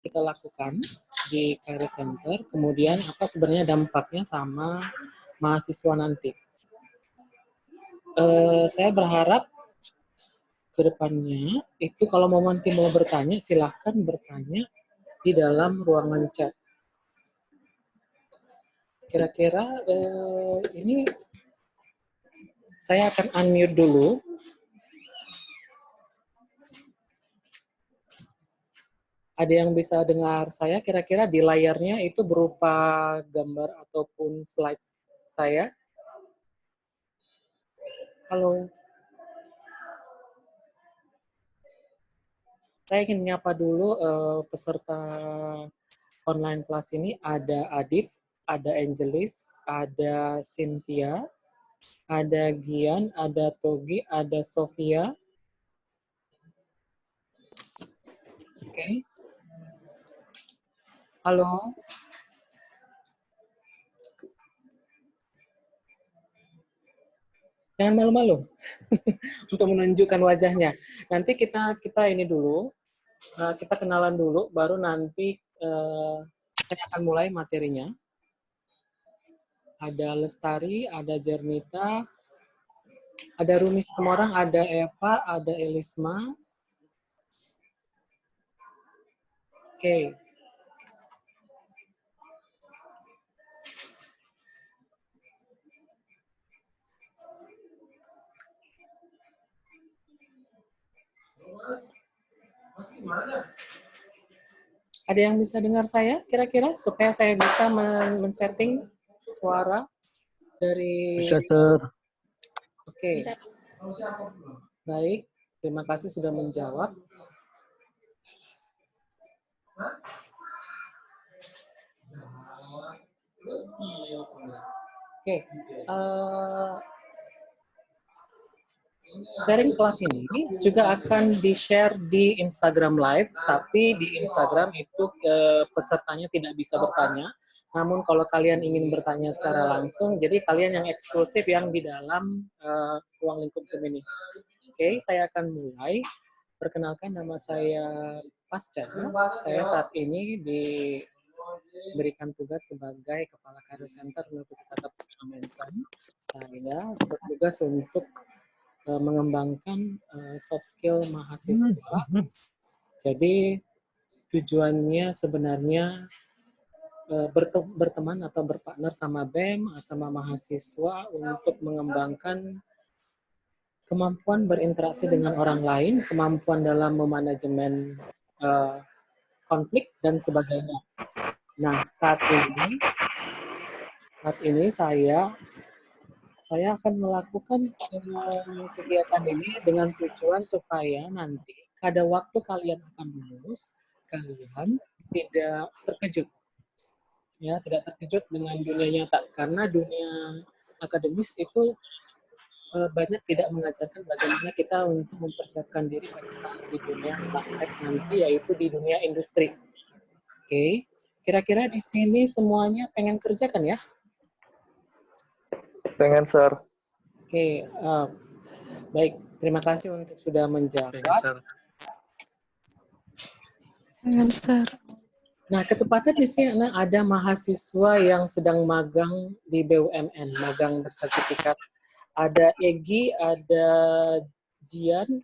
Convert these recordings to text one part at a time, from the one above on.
kita lakukan di Career Center, kemudian apa sebenarnya dampaknya sama mahasiswa nanti. Saya berharap ke depannya itu kalau nanti mau bertanya, silahkan bertanya di dalam ruangan chat. Kira-kira ini saya akan unmute dulu. Ada yang bisa dengar saya? Kira-kira di layarnya itu berupa gambar ataupun slide saya? Halo. Saya ingin menyapa dulu peserta online kelas ini. Ada Adit, ada Angelis, ada Cynthia, ada Gian, ada Togi, ada Sofia. Oke. Halo. Jangan malu-malu untuk menunjukkan wajahnya. Nanti kita ini dulu, kita kenalan dulu, baru nanti saya akan mulai materinya. Ada Lestari, ada Jernita, ada Rumi Semorang, ada Eva, ada Elisma. Oke. Ada yang bisa dengar saya kira-kira supaya saya bisa men-setting suara dari... Bisa, Sir. Oke. Baik, terima kasih sudah menjawab. Oke. Sharing kelas ini juga akan di-share di Instagram Live, tapi di Instagram itu pesertanya tidak bisa bertanya. Namun kalau kalian ingin bertanya secara langsung, jadi kalian yang eksklusif yang di dalam ruang lingkup Zoom ini. Oke, saya akan mulai. Perkenalkan, nama saya Pasca. Saya saat ini diberikan tugas sebagai Kepala Career Center Universitas Atapura Mensan. Saya bertugas untuk mengembangkan soft skill mahasiswa. Jadi tujuannya sebenarnya berteman atau berpartner sama BEM, sama mahasiswa untuk mengembangkan kemampuan berinteraksi dengan orang lain, kemampuan dalam memanajemen konflik dan sebagainya. Nah, saat ini saya akan melakukan kegiatan ini dengan tujuan supaya nanti pada waktu kalian akan lulus, kalian tidak terkejut. Ya, tidak terkejut dengan dunia nyata. Karena dunia akademis itu banyak tidak mengajarkan bagaimana kita untuk mempersiapkan diri pada saat di dunia praktek nanti, yaitu di dunia industri. Oke, kira-kira di sini semuanya pengen kerja kan ya? Pengen, Sir. Oke, baik. Terima kasih untuk sudah menjawab. Pengen, Sir. Nah, ketepatan di sini ada mahasiswa yang sedang magang di BUMN, magang bersertifikat. Ada Egi, ada Jian,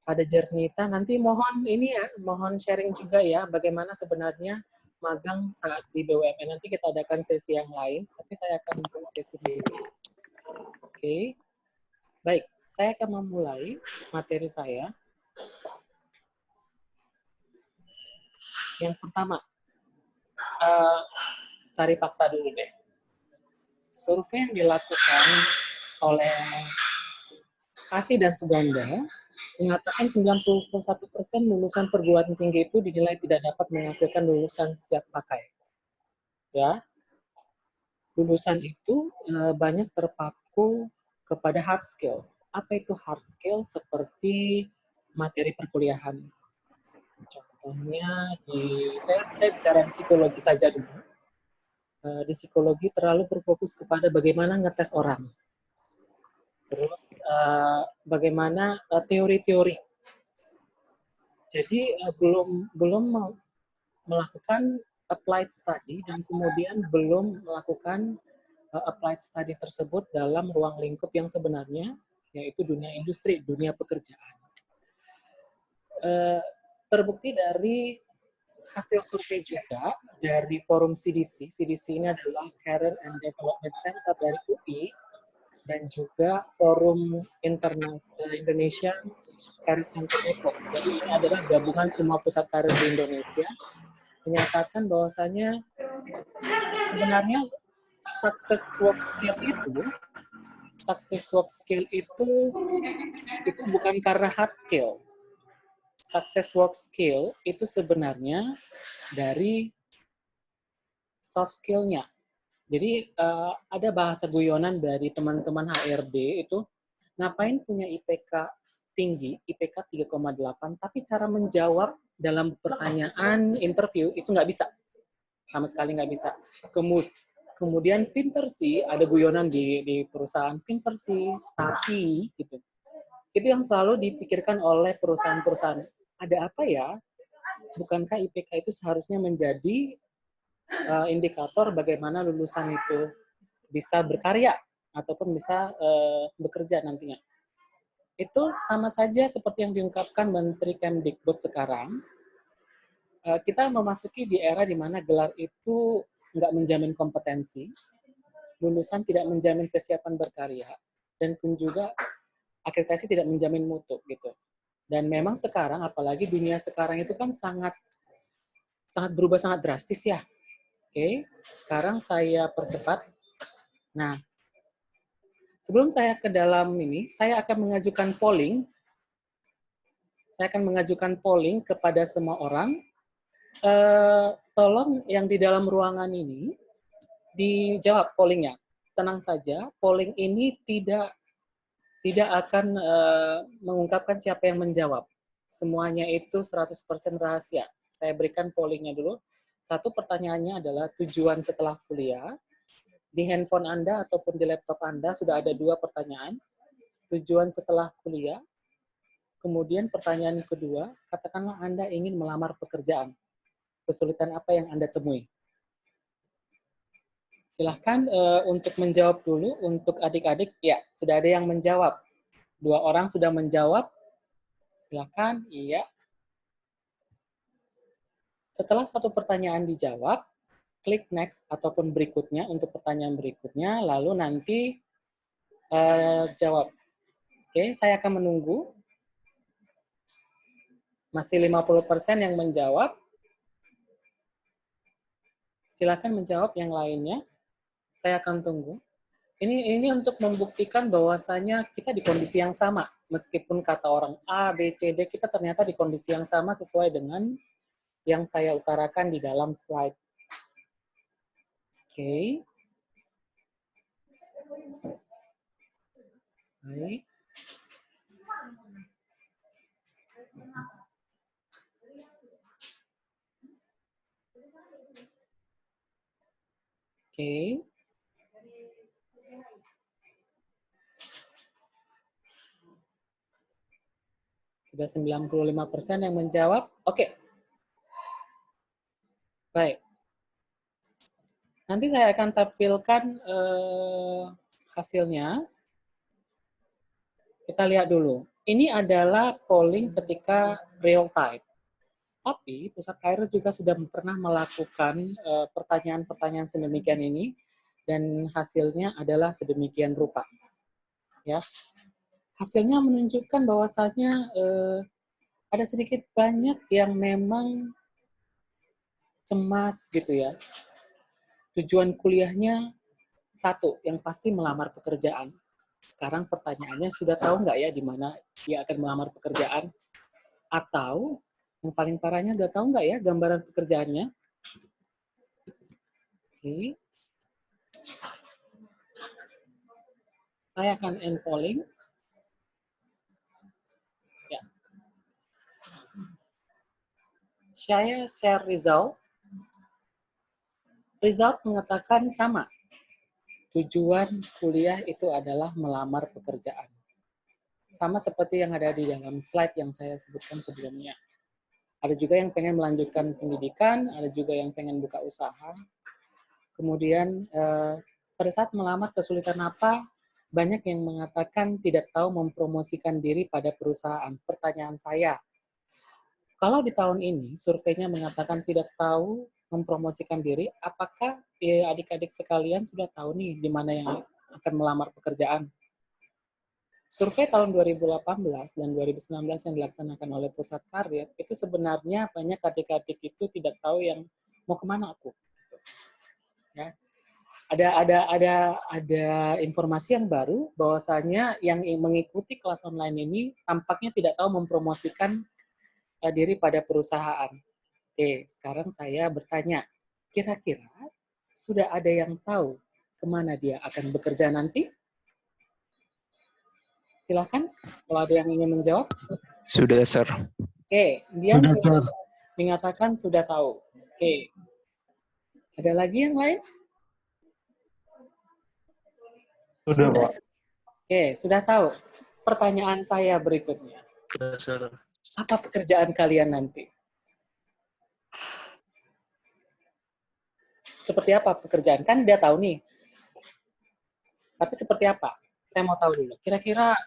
ada Jernita. Nanti mohon ini ya, mohon sharing juga ya, bagaimana sebenarnya magang saat di BUMN. Nanti kita adakan sesi yang lain, tapi saya akan buat sesi dulu. Oke, baik. Saya akan memulai materi saya. Yang pertama, cari fakta dulu deh. Survei yang dilakukan oleh Kasih dan Suganda mengatakan 91% lulusan perguruan tinggi itu dinilai tidak dapat menghasilkan lulusan siap pakai. Ya, lulusan itu banyak terpaku kepada hard skill. Apa itu hard skill? Seperti materi perkuliahan. Contohnya saya bicara di psikologi saja dulu. Di psikologi terlalu berfokus kepada bagaimana ngetes orang. Terus bagaimana teori-teori. Jadi belum melakukan applied study dan kemudian belum melakukan applied study tersebut dalam ruang lingkup yang sebenarnya, yaitu dunia industri, dunia pekerjaan. Terbukti dari hasil survei juga dari forum CDC. CDC ini adalah Career and Development Center dari UI dan juga forum Indonesia Career Center Network. Jadi ini adalah gabungan semua pusat karir di Indonesia menyatakan bahwasanya sebenarnya success work skill itu bukan karena hard skill. Success work skill itu sebenarnya dari soft skill-nya. Jadi ada bahasa guyonan dari teman-teman HRD itu, ngapain punya IPK tinggi, IPK 3,8, tapi cara menjawab dalam pertanyaan interview itu nggak bisa. Sama sekali nggak bisa. Kemudian pinter sih, ada guyonan di perusahaan, pinter sih, tapi gitu. Itu yang selalu dipikirkan oleh perusahaan-perusahaan. Ada apa ya? Bukankah IPK itu seharusnya menjadi indikator bagaimana lulusan itu bisa berkarya ataupun bisa bekerja nantinya. Itu sama saja seperti yang diungkapkan Menteri Kemdikbud sekarang. Kita memasuki di era di mana gelar itu nggak menjamin kompetensi, lulusan tidak menjamin kesiapan berkarya, dan pun juga akreditasi tidak menjamin mutu gitu. Dan memang sekarang, apalagi dunia sekarang itu kan sangat berubah sangat drastis ya. Oke, sekarang saya percepat. Nah, sebelum saya ke dalam ini, saya akan mengajukan polling. Saya akan mengajukan polling kepada semua orang. Tolong yang di dalam ruangan ini dijawab pollingnya. Tenang saja, polling ini tidak akan mengungkapkan siapa yang menjawab. Semuanya itu 100% rahasia. Saya berikan pollingnya dulu. Satu pertanyaannya adalah tujuan setelah kuliah. Di handphone Anda ataupun di laptop Anda sudah ada 2 pertanyaan. Tujuan setelah kuliah. Kemudian pertanyaan kedua, katakanlah Anda ingin melamar pekerjaan. Kesulitan apa yang Anda temui? Silahkan untuk menjawab dulu. Untuk adik-adik, ya sudah ada yang menjawab. 2 orang sudah menjawab. Silahkan, iya. Setelah satu pertanyaan dijawab, klik next ataupun berikutnya untuk pertanyaan berikutnya, lalu nanti jawab. Oke, saya akan menunggu. Masih 50% yang menjawab. Silakan menjawab yang lainnya. Saya akan tunggu. Ini untuk membuktikan bahwasanya kita di kondisi yang sama. Meskipun kata orang A, B, C, D, kita ternyata di kondisi yang sama sesuai dengan yang saya utarakan di dalam slide. Oke. Baik. Oke. Sudah 95% yang menjawab. Oke. Baik. Nanti saya akan tampilkan hasilnya. Kita lihat dulu. Ini adalah polling ketika real time. Tapi Pusat Karir juga sudah pernah melakukan pertanyaan-pertanyaan sedemikian ini dan hasilnya adalah sedemikian rupa. Ya, hasilnya menunjukkan bahwasanya ada sedikit banyak yang memang cemas gitu ya. Tujuan kuliahnya satu, yang pasti melamar pekerjaan. Sekarang pertanyaannya, sudah tahu nggak ya di mana dia akan melamar pekerjaan? Atau yang paling parahnya, udah tahu nggak ya gambaran pekerjaannya? Oke. Saya akan end polling. Ya. Saya share result. Result mengatakan sama. Tujuan kuliah itu adalah melamar pekerjaan. Sama seperti yang ada di dalam slide yang saya sebutkan sebelumnya. Ada juga yang pengen melanjutkan pendidikan, ada juga yang pengen buka usaha. Kemudian pada saat melamar kesulitan apa, banyak yang mengatakan tidak tahu mempromosikan diri pada perusahaan. Pertanyaan saya, kalau di tahun ini surveinya mengatakan tidak tahu mempromosikan diri, apakah adik-adik sekalian sudah tahu nih di mana yang akan melamar pekerjaan? Survei tahun 2018 dan 2019 yang dilaksanakan oleh Pusat Karir, itu sebenarnya banyak adik-adik itu tidak tahu yang mau kemana aku. Ya. Ada informasi yang baru bahwasanya yang mengikuti kelas online ini tampaknya tidak tahu mempromosikan diri pada perusahaan. Oke, sekarang saya bertanya, kira-kira sudah ada yang tahu kemana dia akan bekerja nanti? Silahkan, kalau ada yang ingin menjawab. Sudah, Sir. Oke, Dian Sudah, Sir. mengatakan sudah tahu. Oke, ada lagi yang lain? Sudah, Pak. Oke, sudah tahu. Pertanyaan saya berikutnya. Sudah, Sir. Apa pekerjaan kalian nanti? Seperti apa pekerjaan? Kan dia tahu nih. Tapi seperti apa? Saya mau tahu dulu. Kira-kira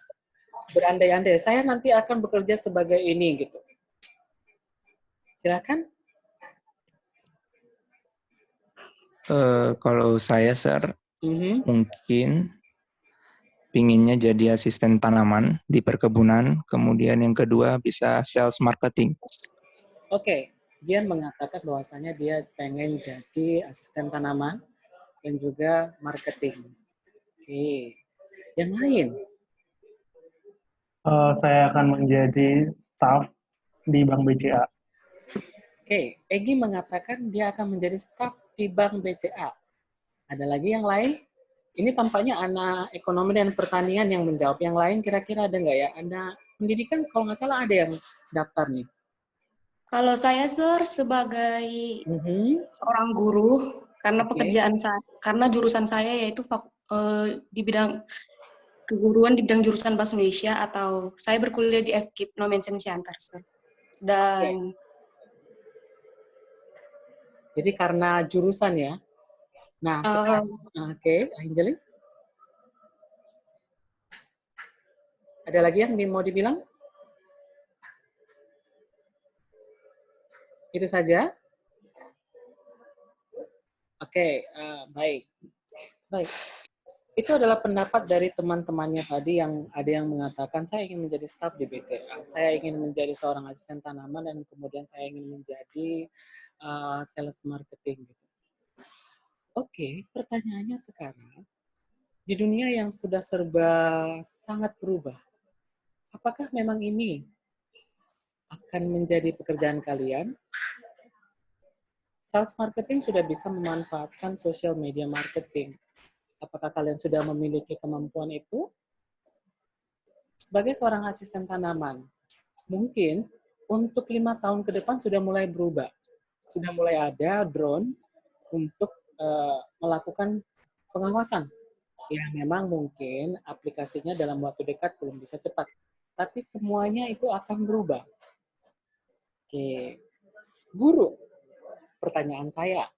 berandai-andai, saya nanti akan bekerja sebagai ini, gitu. Silakan. Kalau saya, Sir, mungkin pinginnya jadi asisten tanaman di perkebunan, kemudian yang kedua bisa sales marketing. Oke, Dian mengatakan bahwasanya dia pengen jadi asisten tanaman dan juga marketing. Oke, yang lain? Saya akan menjadi staff di Bank BCA. Oke, Egi mengatakan dia akan menjadi staf di Bank BCA. Ada lagi yang lain? Ini tampaknya anak ekonomi dan pertanian yang menjawab. Yang lain kira-kira ada nggak ya? Ada pendidikan, kalau nggak salah ada yang daftar nih. Kalau saya, Sir, sebagai seorang guru, karena karena jurusan saya yaitu di bidang keguruan di bidang jurusan Bahasa Indonesia, atau saya berkuliah di FKIP No Mention Center, Sir. Dan jadi karena jurusan ya. Nah, oke, Angelis. Ada lagi yang mau dibilang? Itu saja? Oke, baik. Baik. Itu adalah pendapat dari teman-temannya tadi yang ada yang mengatakan saya ingin menjadi staf di BCA, saya ingin menjadi seorang asisten tanaman, dan kemudian saya ingin menjadi sales marketing. Oke, pertanyaannya sekarang, di dunia yang sudah serba sangat berubah, apakah memang ini akan menjadi pekerjaan kalian? Sales marketing sudah bisa memanfaatkan social media marketing. Apakah kalian sudah memiliki kemampuan itu? Sebagai seorang asisten tanaman, mungkin untuk 5 tahun ke depan sudah mulai berubah. Sudah mulai ada drone untuk melakukan pengawasan. Ya, memang mungkin aplikasinya dalam waktu dekat belum bisa cepat. Tapi semuanya itu akan berubah. Oke. Guru, pertanyaan saya,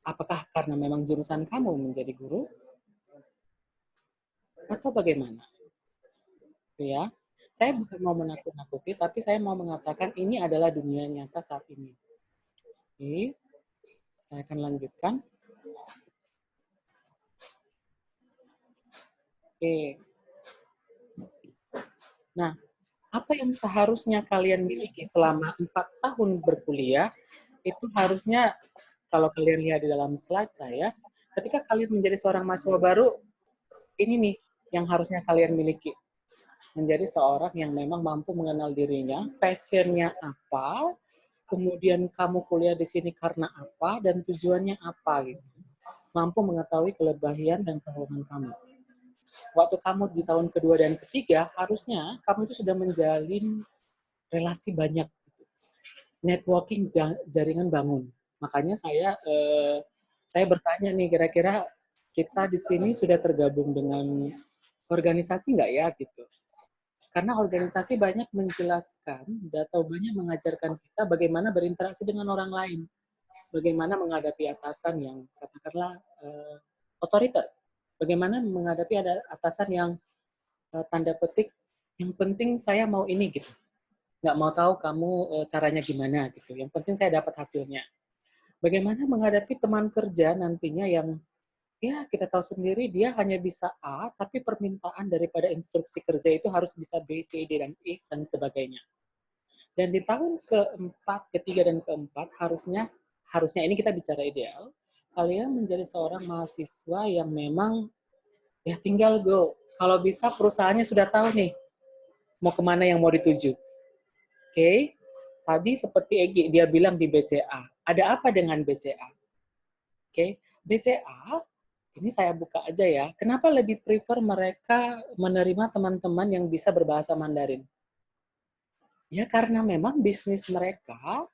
apakah karena memang jurusan kamu menjadi guru? Atau bagaimana? Ya, saya bukan mau menakut-nakuti, tapi saya mau mengatakan ini adalah dunia nyata saat ini. Oke, saya akan lanjutkan. Oke. Nah, apa yang seharusnya kalian miliki selama 4 tahun berkuliah, itu harusnya, kalau kalian lihat di dalam slide saya, ketika kalian menjadi seorang mahasiswa baru, ini nih yang harusnya kalian miliki. Menjadi seorang yang memang mampu mengenal dirinya, passion-nya apa, kemudian kamu kuliah di sini karena apa, dan tujuannya apa, gitu. Mampu mengetahui kelebihan dan kekurangan kamu. Waktu kamu di tahun kedua dan ketiga, harusnya kamu itu sudah menjalin relasi banyak. Networking, jaringan bangun. Makanya saya bertanya nih, kira-kira kita di sini sudah tergabung dengan organisasi nggak ya, gitu. Karena organisasi banyak menjelaskan atau banyak mengajarkan kita bagaimana berinteraksi dengan orang lain. Bagaimana menghadapi atasan yang katakanlah otoriter. Bagaimana menghadapi ada atasan yang tanda petik, yang penting saya mau ini gitu. Nggak mau tahu kamu caranya gimana gitu. Yang penting saya dapat hasilnya. Bagaimana menghadapi teman kerja nantinya yang ya kita tahu sendiri dia hanya bisa A, tapi permintaan daripada instruksi kerja itu harus bisa B, C, D, dan E, dan sebagainya. Dan di tahun keempat, ketiga, dan keempat, harusnya ini kita bicara ideal, kalian menjadi seorang mahasiswa yang memang ya tinggal go. Kalau bisa perusahaannya sudah tahu nih, mau kemana yang mau dituju. Oke? Tadi seperti Egy, dia bilang di BCA. Ada apa dengan BCA? Oke? BCA, ini saya buka aja ya. Kenapa lebih prefer mereka menerima teman-teman yang bisa berbahasa Mandarin? Ya karena memang bisnis mereka,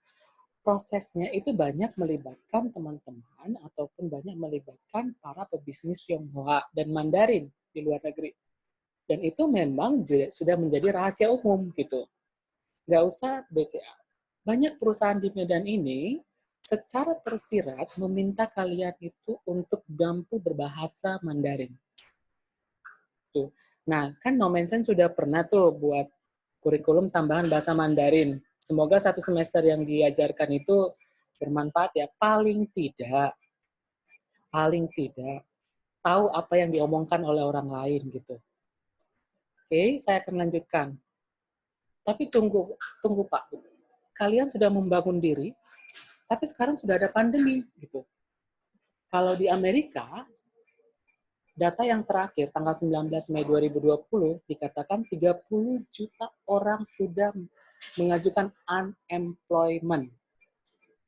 prosesnya itu banyak melibatkan teman-teman ataupun banyak melibatkan para pebisnis Tionghoa dan Mandarin di luar negeri. Dan itu memang sudah menjadi rahasia umum gitu. Nggak usah BCA. Banyak perusahaan di Medan ini secara tersirat meminta kalian itu untuk mampu berbahasa Mandarin. Tuh. Nah, kan Nomensen sudah pernah tuh buat kurikulum tambahan bahasa Mandarin. Semoga satu semester yang diajarkan itu bermanfaat ya. Paling tidak tahu apa yang diomongkan oleh orang lain gitu. Oke, saya akan lanjutkan. Tapi tunggu Pak. Kalian sudah membangun diri, tapi sekarang sudah ada pandemi gitu. Kalau di Amerika, data yang terakhir tanggal 19 Mei 2020 dikatakan 30 juta orang sudah mengajukan unemployment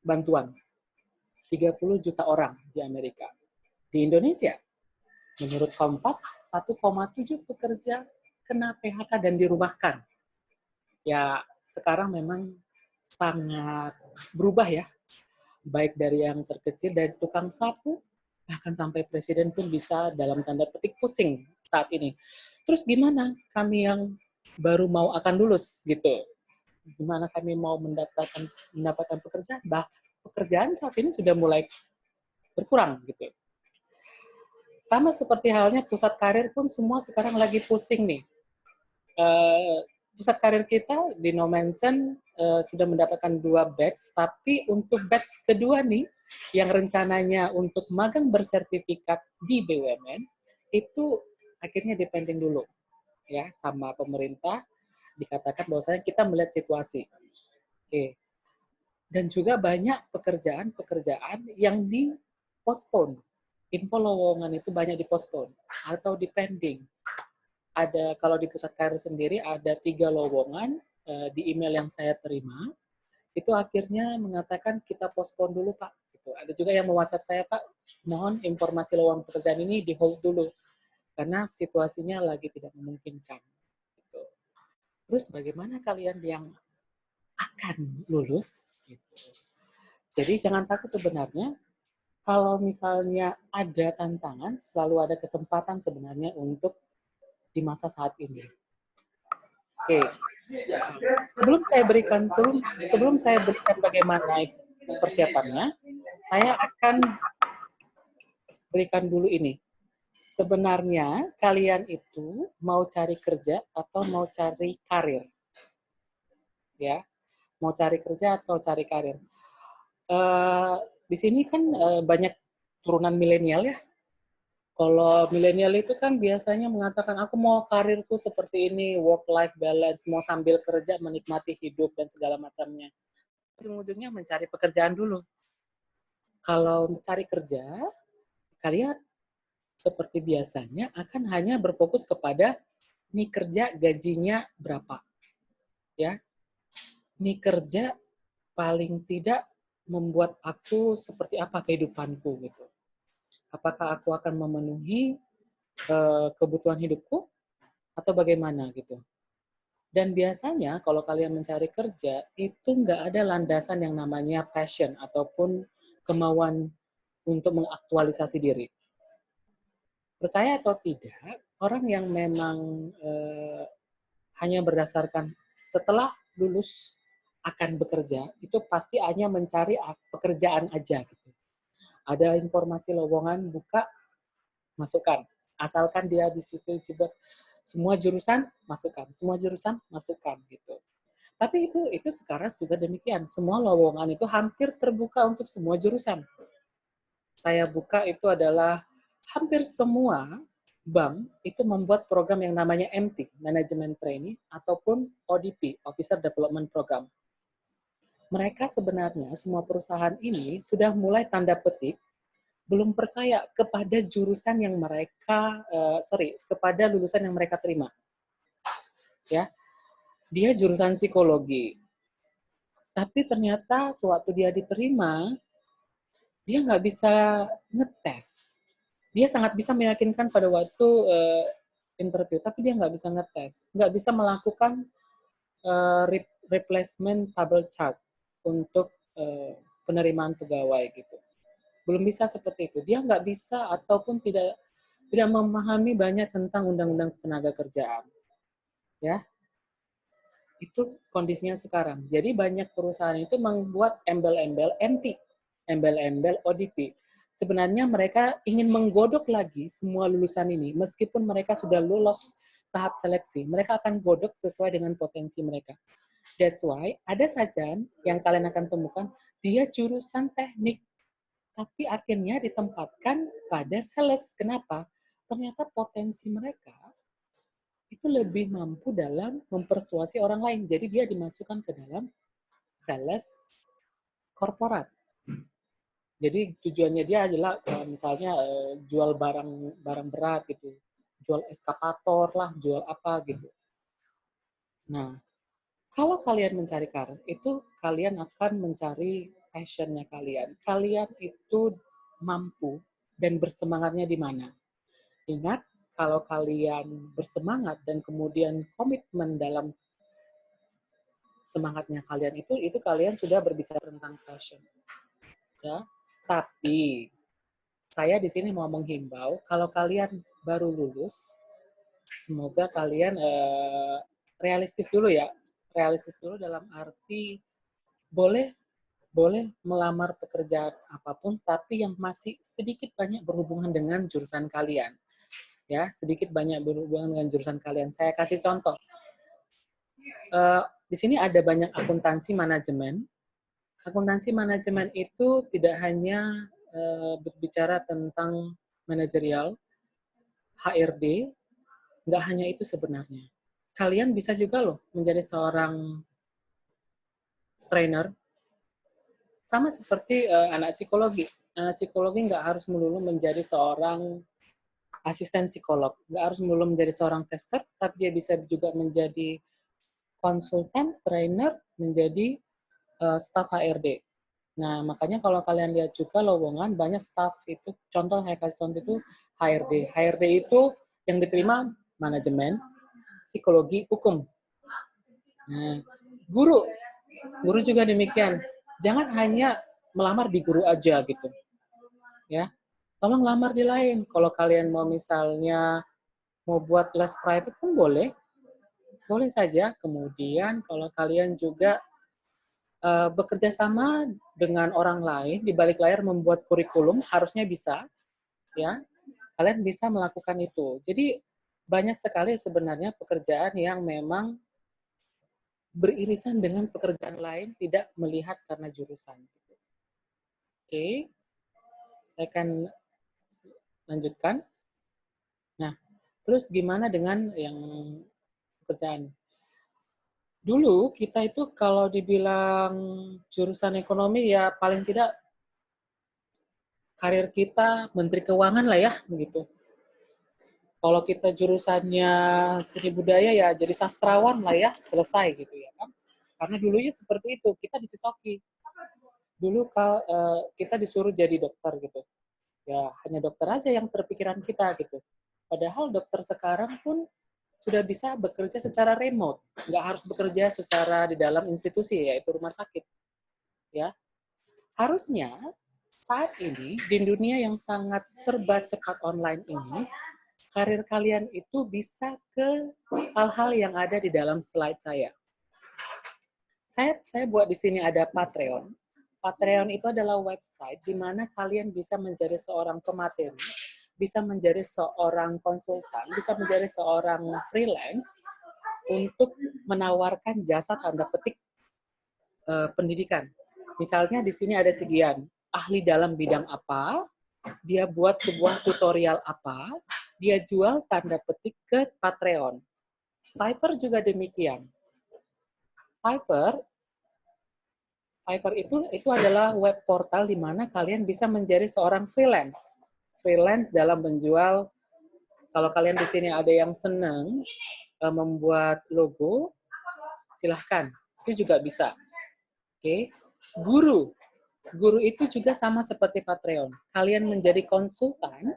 bantuan. 30 juta orang di Amerika. Di Indonesia, menurut Kompas, 1,7 pekerja kena PHK dan dirumahkan. Ya, sekarang memang sangat berubah ya. Baik dari yang terkecil, dari tukang sapu, bahkan sampai presiden pun bisa dalam tanda petik pusing saat ini. Terus gimana kami yang baru mau akan lulus gitu? Gimana kami mau mendapatkan pekerjaan? Bahkan pekerjaan saat ini sudah mulai berkurang gitu. Sama seperti halnya pusat karir pun semua sekarang lagi pusing nih. Pusat karir kita di Nomensen sudah mendapatkan 2 batch, tapi untuk batch kedua nih, yang rencananya untuk magang bersertifikat di BUMN, itu akhirnya dipending dulu ya sama pemerintah, dikatakan bahwasanya kita melihat situasi. Oke. Dan juga banyak pekerjaan yang di-postpone. Info lowongan itu banyak di-postpone atau di-pending. Ada kalau di pusat karir sendiri ada 3 lowongan di email yang saya terima, itu akhirnya mengatakan kita postpone dulu Pak. Gitu. Ada juga yang WhatsApp saya Pak, mohon informasi lowongan pekerjaan ini di hold dulu karena situasinya lagi tidak memungkinkan. Gitu. Terus bagaimana kalian yang akan lulus? Gitu. Jadi jangan takut sebenarnya. Kalau misalnya ada tantangan, selalu ada kesempatan sebenarnya untuk di masa saat ini. Oke, sebelum saya berikan bagaimana persiapannya, saya akan berikan dulu ini. Sebenarnya kalian itu mau cari kerja atau mau cari karir? Ya, mau cari kerja atau cari karir? Di sini kan banyak turunan milenial ya. Kalau milenial itu kan biasanya mengatakan, aku mau karirku seperti ini, work-life balance, mau sambil kerja, menikmati hidup, dan segala macamnya. Ujung-ujungnya mencari pekerjaan dulu. Kalau mencari kerja, kalian seperti biasanya akan hanya berfokus kepada, nih kerja gajinya berapa. Ya, nih kerja paling tidak membuat aku seperti apa kehidupanku gitu. Apakah aku akan memenuhi kebutuhan hidupku atau bagaimana gitu. Dan biasanya kalau kalian mencari kerja itu nggak ada landasan yang namanya passion ataupun kemauan untuk mengaktualisasi diri. Percaya atau tidak, orang yang memang hanya berdasarkan setelah lulus akan bekerja, itu pasti hanya mencari pekerjaan aja gitu. Ada informasi lowongan buka, masukkan. Asalkan dia di situ jebak semua jurusan masukkan, semua jurusan masukkan gitu. Tapi itu sekarang juga demikian. Semua lowongan itu hampir terbuka untuk semua jurusan. Saya buka itu adalah hampir semua bank itu membuat program yang namanya MT, Management Training, ataupun ODP, Officer Development Program. Mereka sebenarnya, semua perusahaan ini sudah mulai tanda petik belum percaya kepada jurusan yang mereka, kepada lulusan yang mereka terima. Ya, dia jurusan psikologi. Tapi ternyata sewaktu dia diterima, dia nggak bisa ngetes. Dia sangat bisa meyakinkan pada waktu interview, tapi dia nggak bisa ngetes. Nggak bisa melakukan replacement table chart untuk penerimaan pegawai gitu. Belum bisa seperti itu. Dia nggak bisa ataupun tidak memahami banyak tentang undang-undang tenaga kerjaan. Ya, itu kondisinya sekarang. Jadi banyak perusahaan itu membuat embel-embel MT, embel-embel ODP. Sebenarnya mereka ingin menggodok lagi semua lulusan ini, meskipun mereka sudah lolos tahap seleksi, mereka akan godok sesuai dengan potensi mereka. That's why ada saja yang kalian akan temukan, dia jurusan teknik, tapi akhirnya ditempatkan pada sales. Kenapa? Ternyata potensi mereka itu lebih mampu dalam mempersuasi orang lain. Jadi dia dimasukkan ke dalam sales korporat. Jadi tujuannya dia adalah misalnya jual barang berat gitu, jual eskavator lah, jual apa gitu. Nah, kalau kalian mencari karir, itu kalian akan mencari passion-nya kalian. Kalian itu mampu dan bersemangatnya di mana. Ingat, kalau kalian bersemangat dan kemudian komitmen dalam semangatnya kalian itu kalian sudah berbicara tentang passion. Ya. Tapi saya di sini mau menghimbau, kalau kalian baru lulus, semoga kalian realistis dulu ya. Realistis dulu dalam arti boleh melamar pekerjaan apapun, tapi yang masih sedikit banyak berhubungan dengan jurusan kalian. Ya, sedikit banyak berhubungan dengan jurusan kalian. Saya kasih contoh. Di sini ada banyak akuntansi manajemen. Akuntansi manajemen itu tidak hanya berbicara tentang manajerial, HRD, nggak hanya itu sebenarnya. Kalian bisa juga loh menjadi seorang trainer, sama seperti anak psikologi. Anak psikologi nggak harus melulu menjadi seorang asisten psikolog, nggak harus melulu menjadi seorang tester, tapi dia bisa juga menjadi konsultan, trainer, menjadi staf HRD. Nah, makanya kalau kalian lihat juga lowongan, banyak staf itu, contoh saya kasih contoh itu HRD. HRD itu yang diterima manajemen, psikologi, hukum. Nah, guru juga demikian. Jangan hanya melamar di guru aja gitu. Ya. Tolong lamar di lain. Kalau kalian mau misalnya mau buat les private pun boleh. Boleh saja. Kemudian kalau kalian juga bekerja sama dengan orang lain di balik layar membuat kurikulum, harusnya bisa. Ya. Kalian bisa melakukan itu. Jadi banyak sekali sebenarnya pekerjaan yang memang beririsan dengan pekerjaan lain, tidak melihat karena jurusan. Oke, saya akan lanjutkan. Nah, terus gimana dengan yang pekerjaan? Dulu kita itu kalau dibilang jurusan ekonomi ya paling tidak karir kita menteri keuangan lah ya, begitu. Kalau kita jurusannya seni budaya ya jadi sastrawan lah ya, selesai gitu ya kan. Karena dulunya seperti itu, kita dicecoki. Dulu kita disuruh jadi dokter gitu. Ya hanya dokter aja yang terpikiran kita gitu. Padahal dokter sekarang pun sudah bisa bekerja secara remote, nggak harus bekerja secara di dalam institusi yaitu rumah sakit. Ya, harusnya saat ini di dunia yang sangat serba cepat online ini, karir kalian itu bisa ke hal-hal yang ada di dalam slide saya. Saya buat di sini ada Patreon. Patreon itu adalah website di mana kalian bisa menjadi seorang pemateri, bisa menjadi seorang konsultan, bisa menjadi seorang freelance untuk menawarkan jasa tanda petik pendidikan. Misalnya di sini ada sekian, ahli dalam bidang apa, dia buat sebuah tutorial apa, dia jual tanda petik ke Patreon. Fiverr juga demikian. Fiverr itu adalah web portal di mana kalian bisa menjadi seorang freelance. Freelance dalam menjual, kalau kalian di sini ada yang senang membuat logo, silahkan. Itu juga bisa. Oke. Guru itu juga sama seperti Patreon. Kalian menjadi konsultan,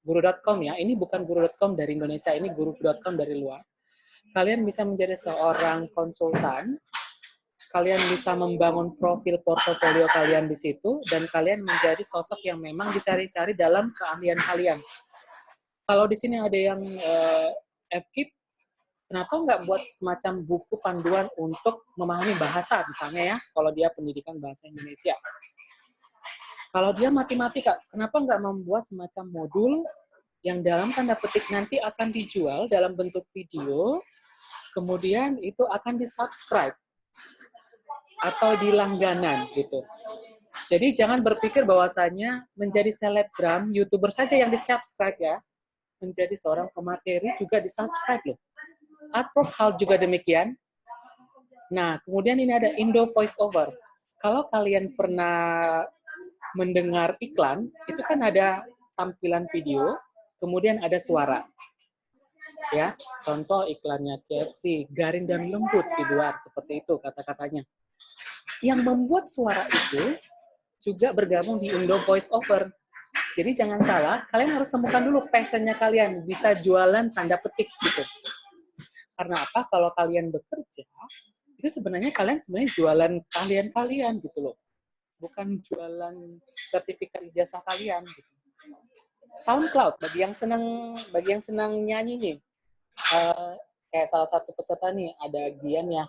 guru.com ya, ini bukan guru.com dari Indonesia, ini guru.com dari luar. Kalian bisa menjadi seorang konsultan, kalian bisa membangun profil portofolio kalian di situ, dan kalian menjadi sosok yang memang dicari-cari dalam keahlian kalian. Kalau di sini ada yang FKIP, kenapa nggak buat semacam buku panduan untuk memahami bahasa, misalnya ya, kalau dia pendidikan bahasa Indonesia. Kalau dia matematika, kenapa nggak membuat semacam modul yang dalam tanda petik nanti akan dijual dalam bentuk video, kemudian itu akan di-subscribe atau di langganan gitu. Jadi jangan berpikir bahwasanya menjadi selebgram, YouTuber saja yang di-subscribe ya. Menjadi seorang pemateri juga di-subscribe loh. Adprop Hal juga demikian. Nah, kemudian ini ada Indo Voice Over. Kalau kalian pernah mendengar iklan, itu kan ada tampilan video, kemudian ada suara. Ya, contoh iklannya KFC, garing dan lembut di luar, seperti itu kata-katanya. Yang membuat suara itu juga bergabung di Indo Voice Over. Jadi jangan salah, kalian harus temukan dulu passion-nya kalian, bisa jualan tanda petik gitu. Karena apa? Kalau kalian bekerja, itu sebenarnya kalian jualan kalian gitu loh. Bukan jualan sertifikat ijazah kalian gitu. SoundCloud bagi yang senang nyanyi nih. Kayak salah satu peserta nih, ada Gian ya,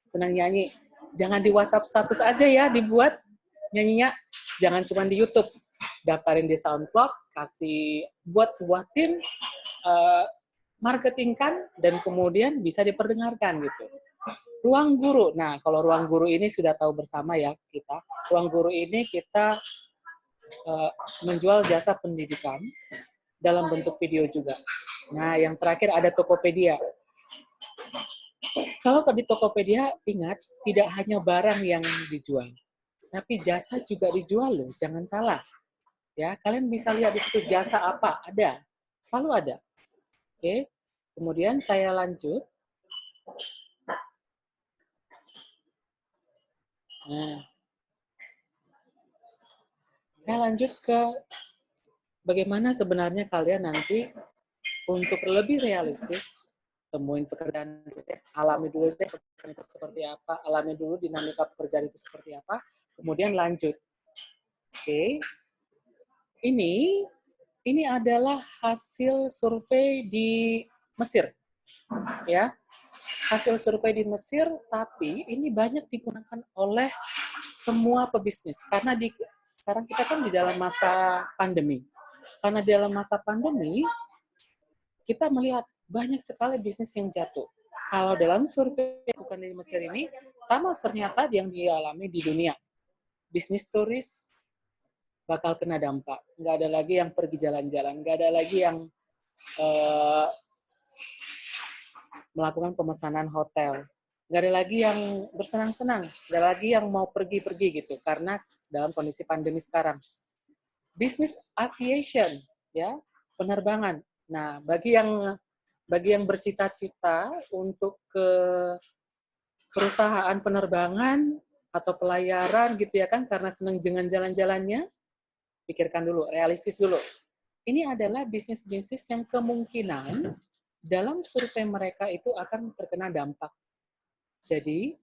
senang nyanyi. Jangan di WhatsApp status aja ya dibuat nyanyinya. Jangan cuma di YouTube. Daftarin di SoundCloud, buat sebuah tim, marketingkan, dan kemudian bisa diperdengarkan gitu. Ruang guru. Nah, kalau ruang guru ini sudah tahu bersama ya kita. Ruang guru ini kita menjual jasa pendidikan dalam bentuk video juga. Nah, yang terakhir ada Tokopedia. Kalau di Tokopedia, ingat, tidak hanya barang yang dijual, tapi jasa juga dijual loh, jangan salah. Ya, kalian bisa lihat di situ jasa apa, ada. Selalu ada. Oke. Kemudian saya lanjut. Nah, saya lanjut ke bagaimana sebenarnya kalian nanti untuk lebih realistis temuin pekerjaan, alami dulu deh pekerjaan itu seperti apa, alami dulu dinamika pekerjaan itu seperti apa, kemudian lanjut. Oke. Ini adalah hasil survei di Mesir. Ya. Hasil survei di Mesir, tapi ini banyak digunakan oleh semua pebisnis. Karena sekarang kita kan di dalam masa pandemi. Karena di dalam masa pandemi, kita melihat banyak sekali bisnis yang jatuh. Kalau dalam survei bukan di Mesir ini, sama ternyata yang dialami di dunia. Bisnis turis bakal kena dampak. Nggak ada lagi yang pergi jalan-jalan. Nggak ada lagi yang melakukan pemesanan hotel. Nggak ada lagi yang bersenang-senang. Nggak ada lagi yang mau pergi-pergi gitu. Karena dalam kondisi pandemi sekarang. Bisnis aviation, ya, penerbangan. Nah, bagi yang bercita-cita untuk ke perusahaan penerbangan atau pelayaran gitu ya kan, karena senang dengan jalan-jalannya, pikirkan dulu, realistis dulu. Ini adalah bisnis-bisnis yang kemungkinan dalam survei mereka itu akan terkena dampak. Jadi,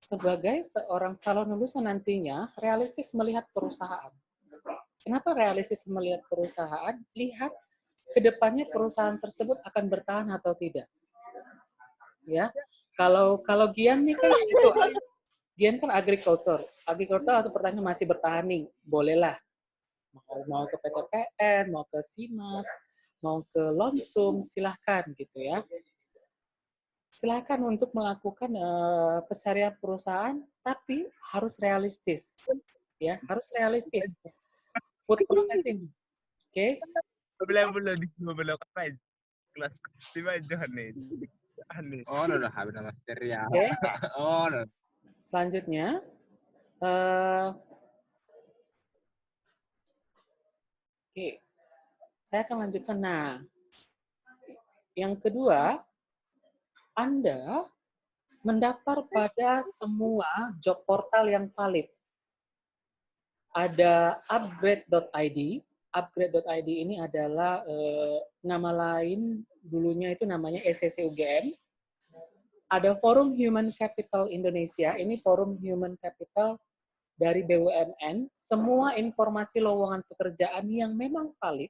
sebagai seorang calon lulusan nantinya, realistis melihat perusahaan. Kenapa realistis melihat perusahaan? Lihat kedepannya perusahaan tersebut akan bertahan atau tidak. Ya, kalau Gian nih kan itu Gian kan agrikultur atau pertanian masih bertahan nih, bolehlah mau ke PTPN, mau ke Simas, mau ke Lonsum, silahkan gitu ya. Silahkan untuk melakukan pencarian perusahaan, tapi harus realistis, ya harus realistis. Food processing, oke? Belum apa kelas tiba nih. Oh, udah habis nama material. Oke. Oh, Selanjutnya, oke, saya akan lanjutkan. Nah, yang kedua, Anda mendaftar pada semua job portal yang valid. Ada upgrade.id. Upgrade.id ini adalah nama lain, dulunya itu namanya SCC UGM. Ada Forum Human Capital Indonesia, ini Forum Human Capital dari BUMN. Semua informasi lowongan pekerjaan yang memang valid,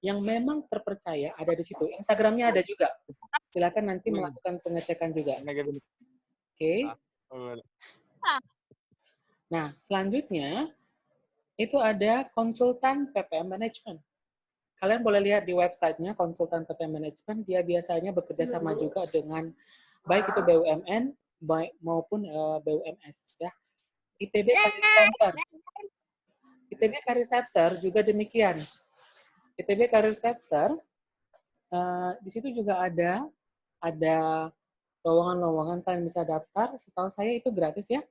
yang memang terpercaya ada di situ. Instagramnya ada juga. Silakan nanti melakukan pengecekan juga. Oke. Nah, selanjutnya itu ada konsultan PPM Management. Kalian boleh lihat di websitenya konsultan PPM Management. Dia biasanya bekerja sama juga dengan baik itu BUMN maupun BUMS. Ya. ITB Career Center. ITB Career Center juga demikian. ITB Career Center di situ juga ada lowongan-lowongan kalian bisa daftar. Setahu saya itu gratis ya.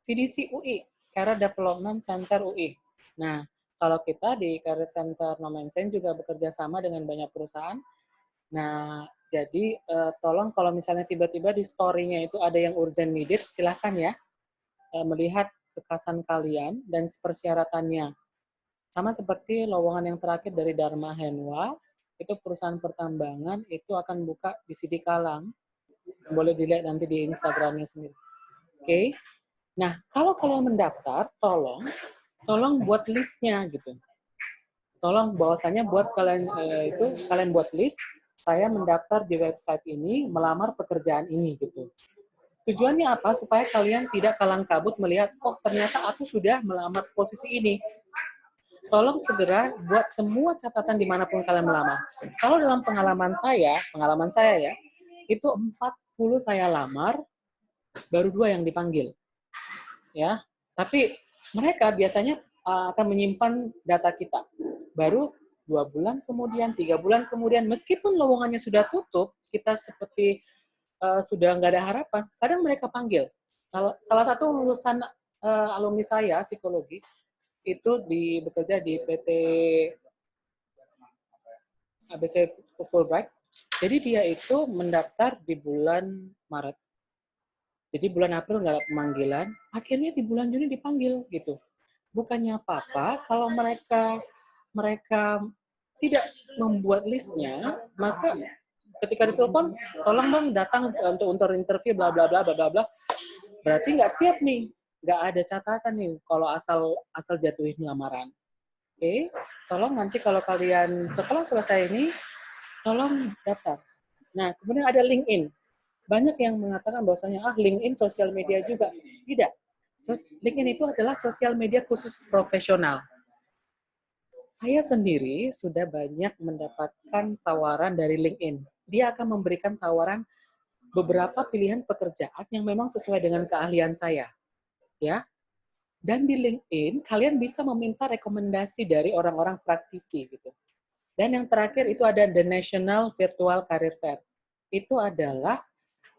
CDC UI, Career Development Center UI. Nah, kalau kita di Career Center Nomensen juga bekerja sama dengan banyak perusahaan. Nah, jadi tolong kalau misalnya tiba-tiba di story-nya itu ada yang urgent needed, silahkan ya melihat kekasan kalian dan persyaratannya. Sama seperti lowongan yang terakhir dari Dharma Henwa, itu perusahaan pertambangan, itu akan buka di Sidikalang. Boleh dilihat nanti di Instagramnya sendiri. Oke. Nah, kalau kalian mendaftar, tolong buat listnya gitu. Tolong bahwasanya buat kalian kalian buat list, saya mendaftar di website ini, melamar pekerjaan ini gitu. Tujuannya apa? Supaya kalian tidak kalang kabut melihat, oh ternyata aku sudah melamar posisi ini. Tolong segera buat semua catatan dimanapun kalian melamar. Kalau dalam pengalaman saya ya, itu 40 saya lamar, baru 2 yang dipanggil. Ya, tapi mereka biasanya akan menyimpan data kita. Baru 2 bulan kemudian, 3 bulan kemudian, meskipun lowongannya sudah tutup, kita seperti sudah nggak ada harapan, kadang mereka panggil. Salah satu lulusan alumni saya, psikologi, itu bekerja di PT ABC Fulbright. Jadi dia itu mendaftar di bulan Maret. Jadi bulan April nggak ada pemanggilan, akhirnya di bulan Juni dipanggil gitu. Bukannya apa-apa, kalau mereka tidak membuat listnya, maka ketika ditelepon, tolong dong datang untuk interview bla bla bla bla bla. Berarti nggak siap nih, nggak ada catatan nih kalau asal jatuhin lamaran. Oke, tolong nanti kalau kalian setelah selesai ini, tolong daftar. Nah, kemudian ada LinkedIn. Banyak yang mengatakan bahwasanya LinkedIn sosial media juga. Tidak. LinkedIn itu adalah sosial media khusus profesional. Saya sendiri sudah banyak mendapatkan tawaran dari LinkedIn. Dia akan memberikan tawaran beberapa pilihan pekerjaan yang memang sesuai dengan keahlian saya. Ya. Dan di LinkedIn kalian bisa meminta rekomendasi dari orang-orang praktisi gitu. Dan yang terakhir itu ada The National Virtual Career Fair. Itu adalah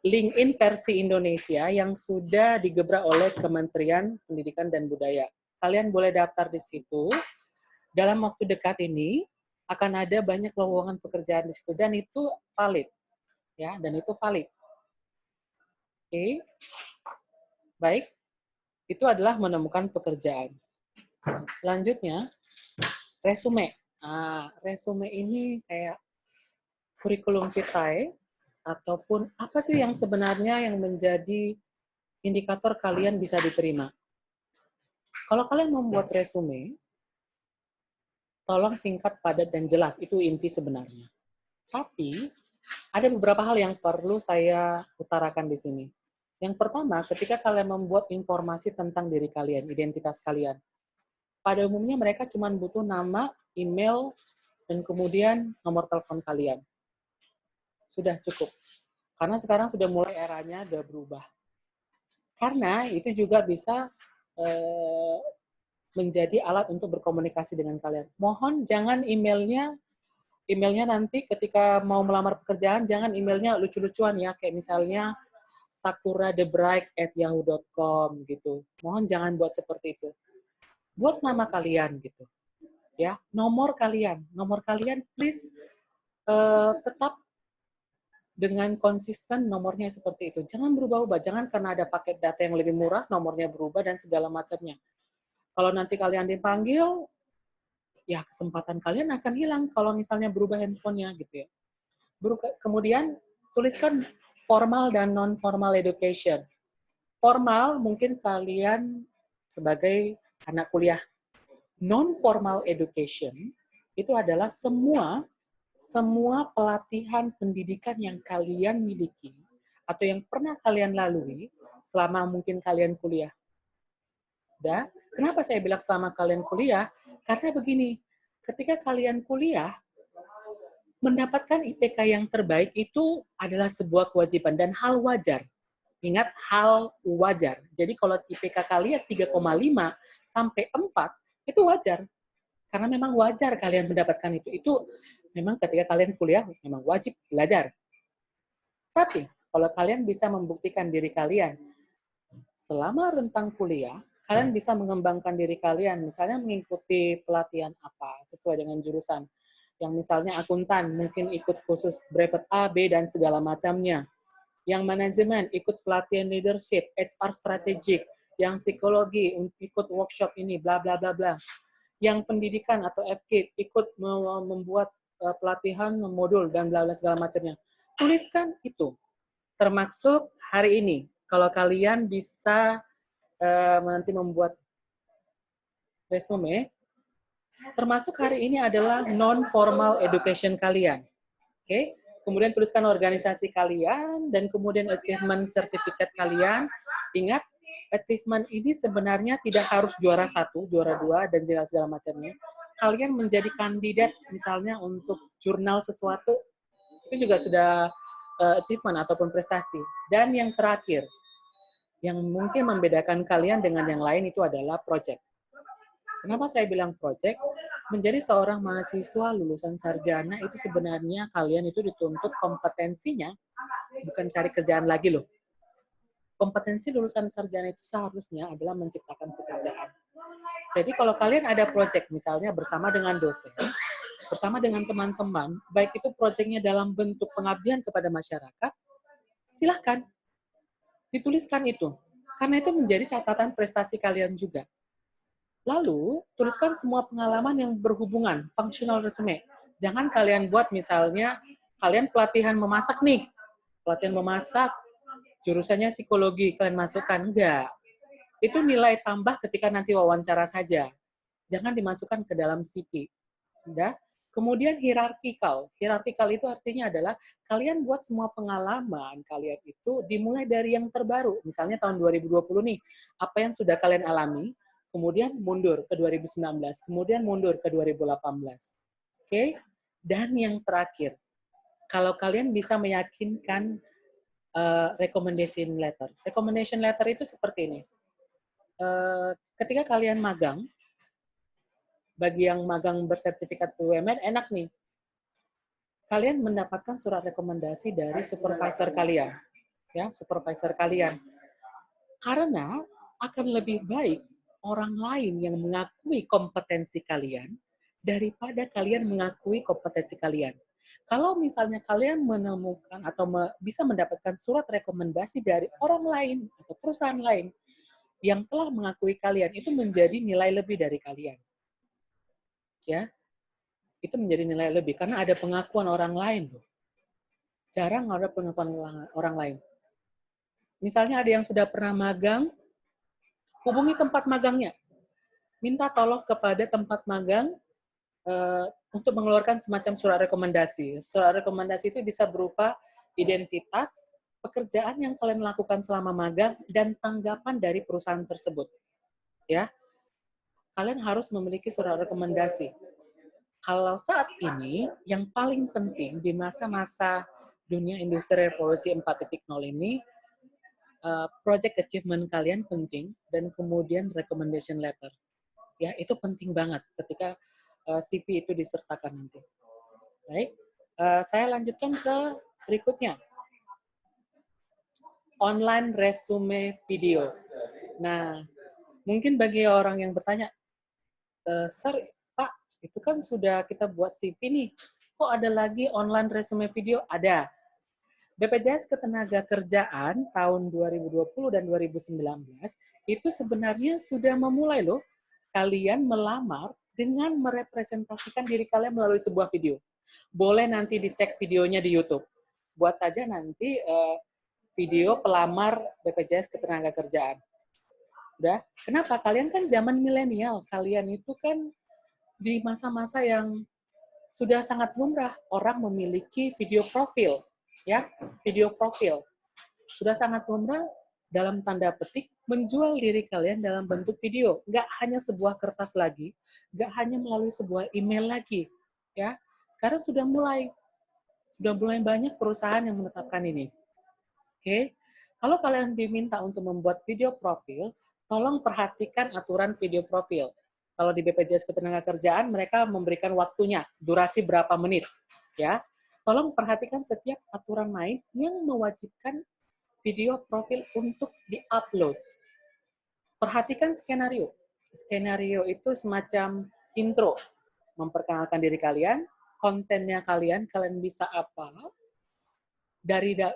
LinkedIn versi Indonesia yang sudah digebrak oleh Kementerian Pendidikan dan Budaya. Kalian boleh daftar di situ. Dalam waktu dekat ini akan ada banyak lowongan pekerjaan di situ dan itu valid. Ya, dan itu valid. Oke. Baik. Itu adalah menemukan pekerjaan. Selanjutnya, resume. Nah, resume ini kayak kurikulum vitae ataupun apa sih yang sebenarnya yang menjadi indikator kalian bisa diterima. Kalau kalian membuat resume, tolong singkat, padat, dan jelas. Itu inti sebenarnya. Tapi, ada beberapa hal yang perlu saya utarakan di sini. Yang pertama, ketika kalian membuat informasi tentang diri kalian, identitas kalian, pada umumnya mereka cuma butuh nama, email, dan kemudian nomor telepon kalian. Sudah cukup. Karena sekarang sudah mulai eranya udah berubah. Karena itu juga bisa menjadi alat untuk berkomunikasi dengan kalian. Mohon jangan emailnya nanti ketika mau melamar pekerjaan, jangan emailnya lucu-lucuan ya, kayak misalnya sakurathebright@yahoo.com gitu. Mohon jangan buat seperti itu. Buat nama kalian gitu. Ya, nomor kalian please tetap dengan konsisten nomornya seperti itu. Jangan berubah-ubah, jangan karena ada paket data yang lebih murah, nomornya berubah dan segala macamnya. Kalau nanti kalian dipanggil, ya kesempatan kalian akan hilang kalau misalnya berubah handphonenya gitu ya. Kemudian tuliskan formal dan non-formal education. Formal mungkin kalian sebagai anak kuliah. Non-formal education itu adalah semua pelatihan pendidikan yang kalian miliki atau yang pernah kalian lalui selama mungkin kalian kuliah. Dan kenapa saya bilang selama kalian kuliah? Karena begini, ketika kalian kuliah, mendapatkan IPK yang terbaik itu adalah sebuah kewajiban dan hal wajar. Ingat, hal wajar. Jadi kalau IPK kalian 3,5 sampai 4, itu wajar. Karena memang wajar kalian mendapatkan itu. Itu memang ketika kalian kuliah, memang wajib belajar. Tapi, kalau kalian bisa membuktikan diri kalian selama rentang kuliah, kalian bisa mengembangkan diri kalian, misalnya mengikuti pelatihan apa, sesuai dengan jurusan. Yang misalnya akuntan, mungkin ikut khusus brevet A, B, dan segala macamnya. Yang manajemen, ikut pelatihan leadership, HR strategik. Yang psikologi, ikut workshop ini, bla bla bla bla. Yang pendidikan atau FK, ikut membuat pelatihan modul, dan bla bla segala macamnya. Tuliskan itu. Termasuk hari ini, kalau kalian bisa nanti membuat resume, termasuk hari ini adalah non-formal education kalian. Oke? Kemudian tuliskan organisasi kalian, dan kemudian achievement certificate kalian. Ingat, achievement ini sebenarnya tidak harus juara 1, juara 2, dan segala macamnya. Kalian menjadi kandidat misalnya untuk jurnal sesuatu, itu juga sudah achievement ataupun prestasi. Dan yang terakhir, yang mungkin membedakan kalian dengan yang lain itu adalah project. Kenapa saya bilang project? Menjadi seorang mahasiswa lulusan sarjana itu sebenarnya kalian itu dituntut kompetensinya, bukan cari kerjaan lagi loh. Kompetensi lulusan sarjana itu seharusnya adalah menciptakan pekerjaan. Jadi kalau kalian ada project misalnya bersama dengan dosen, bersama dengan teman-teman, baik itu projectnya dalam bentuk pengabdian kepada masyarakat, silahkan dituliskan itu. Karena itu menjadi catatan prestasi kalian juga. Lalu, tuliskan semua pengalaman yang berhubungan, functional resume. Jangan kalian buat misalnya, kalian pelatihan memasak nih. Pelatihan memasak, jurusannya psikologi, kalian masukkan. Enggak. Itu nilai tambah ketika nanti wawancara saja. Jangan dimasukkan ke dalam CV. Udah? Kemudian hierarkikal. Hierarkikal itu artinya adalah kalian buat semua pengalaman kalian itu dimulai dari yang terbaru. Misalnya tahun 2020 nih, apa yang sudah kalian alami, kemudian mundur ke 2019, kemudian mundur ke 2018. Oke? Dan yang terakhir, kalau kalian bisa meyakinkan recommendation letter. Recommendation letter itu seperti ini. Ketika kalian magang, bagi yang magang bersertifikat BUMN, enak nih. Kalian mendapatkan surat rekomendasi dari supervisor kalian. Ya, supervisor kalian. Karena akan lebih baik orang lain yang mengakui kompetensi kalian daripada kalian mengakui kompetensi kalian. Kalau misalnya kalian menemukan atau bisa mendapatkan surat rekomendasi dari orang lain atau perusahaan lain yang telah mengakui kalian, itu menjadi nilai lebih dari kalian. Ya, itu menjadi nilai lebih karena ada pengakuan orang lain. Jarang ada pengakuan orang lain. Misalnya ada yang sudah pernah magang, hubungi tempat magangnya. Minta tolong kepada tempat magang untuk mengeluarkan semacam surat rekomendasi. Surat rekomendasi itu bisa berupa identitas, pekerjaan yang kalian lakukan selama magang, dan tanggapan dari perusahaan tersebut. Ya, kalian harus memiliki surat rekomendasi. Kalau saat ini, yang paling penting di masa-masa dunia industri revolusi 4.0 ini, project achievement kalian penting, dan kemudian recommendation letter. Ya, itu penting banget ketika CV itu disertakan nanti. Baik, saya lanjutkan ke berikutnya. Online resume video. Nah, mungkin bagi orang yang bertanya, Sir, Pak, itu kan sudah kita buat CV nih. Kok ada lagi online resume video? Ada. BPJS Ketenagakerjaan tahun 2020 dan 2019 itu sebenarnya sudah memulai loh kalian melamar dengan merepresentasikan diri kalian melalui sebuah video. Boleh nanti dicek videonya di YouTube. Buat saja nanti video pelamar BPJS Ketenagakerjaan. Udah, kenapa? Kalian kan zaman milenial. Kalian itu kan di masa-masa yang sudah sangat lumrah orang memiliki video profil, ya, video profil. Sudah sangat lumrah dalam tanda petik menjual diri kalian dalam bentuk video. Nggak hanya sebuah kertas lagi, nggak hanya melalui sebuah email lagi, ya. Sekarang sudah mulai banyak perusahaan yang menetapkan ini. Oke, kalau kalian diminta untuk membuat video profil, tolong perhatikan aturan video profil. Kalau di BPJS Ketenagakerjaan, mereka memberikan waktunya, durasi berapa menit. Ya, tolong perhatikan setiap aturan main yang mewajibkan video profil untuk di-upload. Perhatikan skenario. Skenario itu semacam intro, memperkenalkan diri kalian, kontennya kalian bisa apa,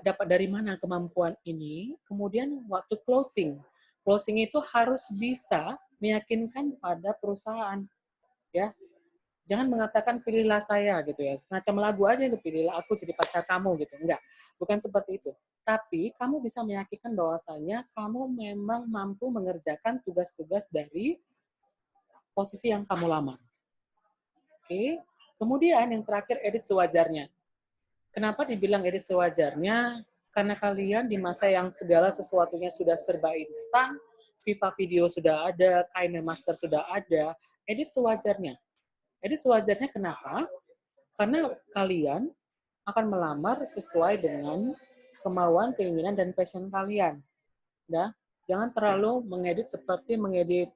dapat dari mana kemampuan ini, kemudian waktu closing. Closing itu harus bisa meyakinkan pada perusahaan, ya. Jangan mengatakan pilihlah saya gitu ya, macam lagu aja itu, pilihlah aku jadi pacar kamu gitu, enggak, bukan seperti itu. Tapi kamu bisa meyakinkan bahwasanya kamu memang mampu mengerjakan tugas-tugas dari posisi yang kamu lamar. Oke, kemudian yang terakhir edit sewajarnya. Kenapa dibilang edit sewajarnya? Karena kalian di masa yang segala sesuatunya sudah serba instan, Viva Video sudah ada, KineMaster sudah ada, edit sewajarnya. Edit sewajarnya kenapa? Karena kalian akan melamar sesuai dengan kemauan, keinginan, dan passion kalian. Nah, jangan terlalu mengedit seperti mengedit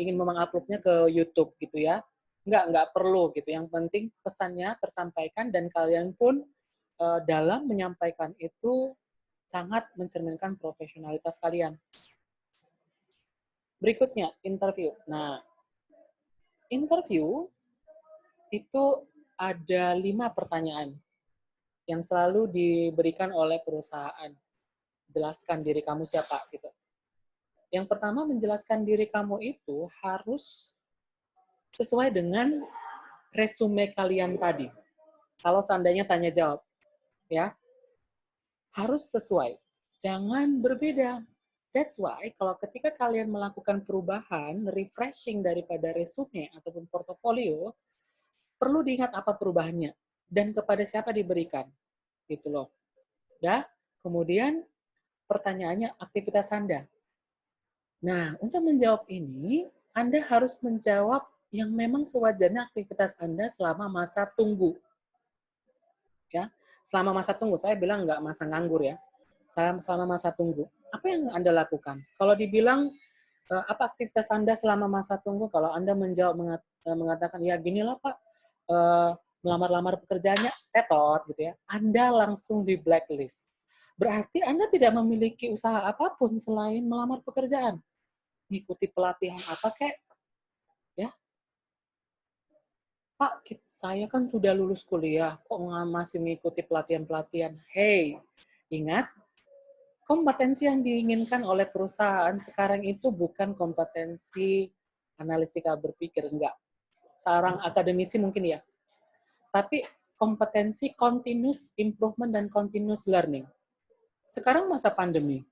ingin menguploadnya ke YouTube gitu ya. Nggak perlu gitu. Yang penting pesannya tersampaikan dan kalian pun dalam menyampaikan itu sangat mencerminkan profesionalitas kalian. Berikutnya, interview. Nah, interview itu ada 5 pertanyaan yang selalu diberikan oleh perusahaan. Jelaskan diri kamu siapa gitu. Yang pertama, menjelaskan diri kamu itu harus sesuai dengan resume kalian tadi. Kalau seandainya tanya jawab, ya, harus sesuai. Jangan berbeda. That's why kalau ketika kalian melakukan perubahan, refreshing daripada resume ataupun portofolio, perlu diingat apa perubahannya dan kepada siapa diberikan. Gitu loh. Ya. Kemudian pertanyaannya aktivitas Anda. Nah, untuk menjawab ini, Anda harus menjawab yang memang sewajarnya aktivitas Anda selama masa tunggu. Ya, selama masa tunggu, saya bilang nggak masa nganggur ya. Selama masa tunggu. Apa yang Anda lakukan? Kalau dibilang, apa aktivitas Anda selama masa tunggu? Kalau Anda menjawab mengatakan, ya ginilah Pak, melamar-lamar pekerjaannya, tetot gitu ya. Anda langsung di blacklist. Berarti Anda tidak memiliki usaha apapun selain melamar pekerjaan. Ngikuti pelatihan apa kek? Ya. Pak, saya kan sudah lulus kuliah, kok masih mengikuti pelatihan-pelatihan? Hey, ingat, kompetensi yang diinginkan oleh perusahaan sekarang itu bukan kompetensi analistika berpikir, enggak. Seorang akademisi mungkin ya. Tapi kompetensi continuous improvement dan continuous learning. Sekarang masa pandemi,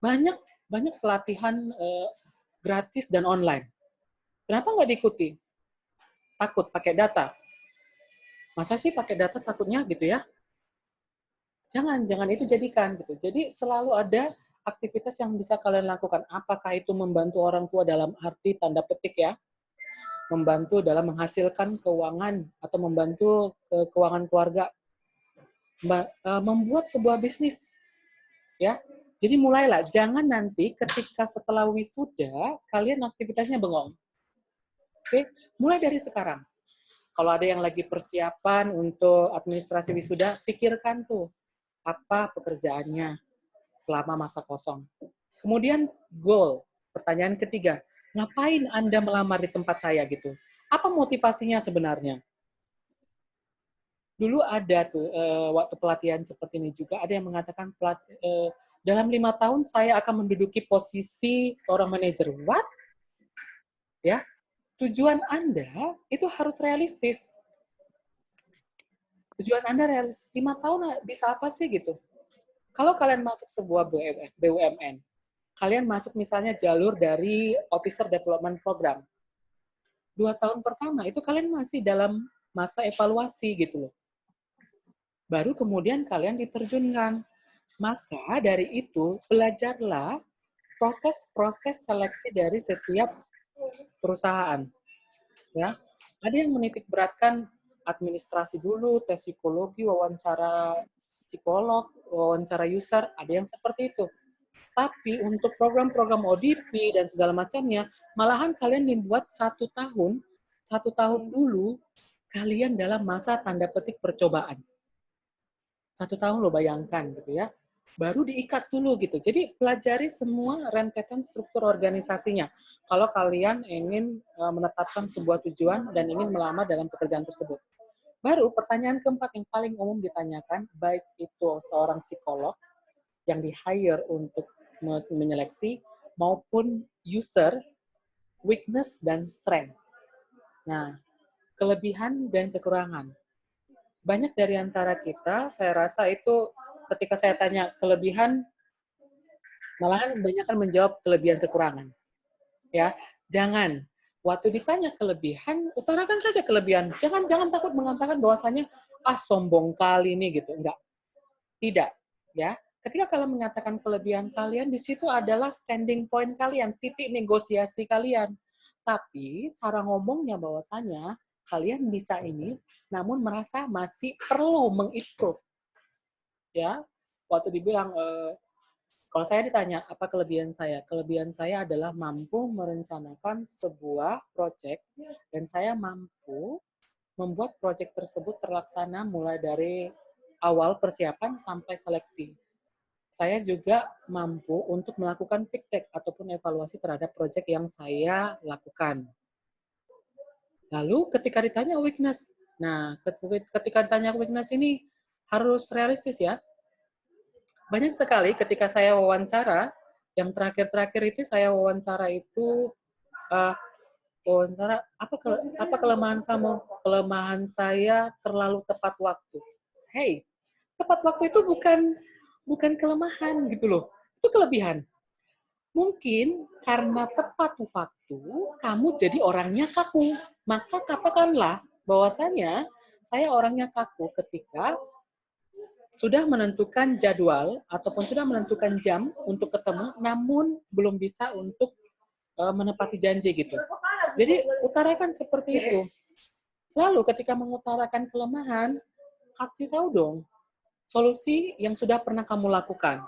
banyak pelatihan gratis dan online. Kenapa nggak diikuti? Takut pakai data. Masa sih pakai data takutnya gitu ya? Jangan itu jadikan gitu. Jadi selalu ada aktivitas yang bisa kalian lakukan. Apakah itu membantu orang tua dalam arti tanda petik ya, membantu dalam menghasilkan keuangan atau membantu keuangan keluarga, membuat sebuah bisnis ya. Jadi mulailah, jangan nanti ketika setelah wisuda kalian aktivitasnya bengong. Oke, mulai dari sekarang. Kalau ada yang lagi persiapan untuk administrasi wisuda, pikirkan tuh apa pekerjaannya selama masa kosong. Kemudian goal, pertanyaan ketiga, ngapain Anda melamar di tempat saya gitu? Apa motivasinya sebenarnya? Dulu ada tuh waktu pelatihan seperti ini juga ada yang mengatakan dalam 5 tahun saya akan menduduki posisi seorang manajer. What? Ya, tujuan Anda itu harus realistis. Tujuan Anda realistis. 5 tahun bisa apa sih gitu? Kalau kalian masuk sebuah BUMN, kalian masuk misalnya jalur dari Officer Development Program. 2 tahun pertama itu kalian masih dalam masa evaluasi gitu loh. Baru kemudian kalian diterjunkan. Maka dari itu, belajarlah proses-proses seleksi dari setiap perusahaan. Ya, ada yang menitik beratkan administrasi dulu, tes psikologi, wawancara psikolog, wawancara user, ada yang seperti itu. Tapi untuk program-program ODP dan segala macamnya, malahan kalian dibuat 1 tahun dulu kalian dalam masa tanda petik percobaan. 1 tahun lo bayangkan gitu ya. Baru diikat dulu gitu. Jadi pelajari semua rentetan struktur organisasinya. Kalau kalian ingin menetapkan sebuah tujuan dan ingin melamar dalam pekerjaan tersebut. Baru pertanyaan keempat yang paling umum ditanyakan, baik itu seorang psikolog yang di-hire untuk menyeleksi, maupun user, weakness dan strength. Nah, kelebihan dan kekurangan. Banyak dari antara kita, saya rasa itu ketika saya tanya kelebihan, malahan kebanyakan menjawab kelebihan kekurangan. Ya, jangan waktu ditanya kelebihan, utarakan saja kelebihan. Jangan takut mengatakan bahwasanya sombong kali ini gitu. Enggak. Tidak, ya. Ketika kalian mengatakan kelebihan kalian, di situ adalah standing point kalian, titik negosiasi kalian. Tapi cara ngomongnya bahwasanya kalian bisa ini, namun merasa masih perlu mengimprove. Ya, waktu dibilang, kalau saya ditanya apa kelebihan saya adalah mampu merencanakan sebuah proyek dan saya mampu membuat proyek tersebut terlaksana mulai dari awal persiapan sampai seleksi. Saya juga mampu untuk melakukan feedback ataupun evaluasi terhadap proyek yang saya lakukan. Lalu ketika ditanya weakness, nah ketika ditanya weakness ini harus realistis ya. Banyak sekali ketika saya wawancara, yang terakhir-terakhir itu saya wawancara itu, apa kelemahan kamu? Kelemahan saya terlalu tepat waktu. Hey, tepat waktu itu bukan kelemahan gitu loh. Itu kelebihan. Mungkin karena tepat waktu, kamu jadi orangnya kaku. Maka katakanlah bahwasanya saya orangnya kaku ketika sudah menentukan jadwal ataupun sudah menentukan jam untuk ketemu, namun belum bisa untuk menepati janji gitu. Jadi utarakan seperti itu. Lalu ketika mengutarakan kelemahan, kasih tahu dong solusi yang sudah pernah kamu lakukan.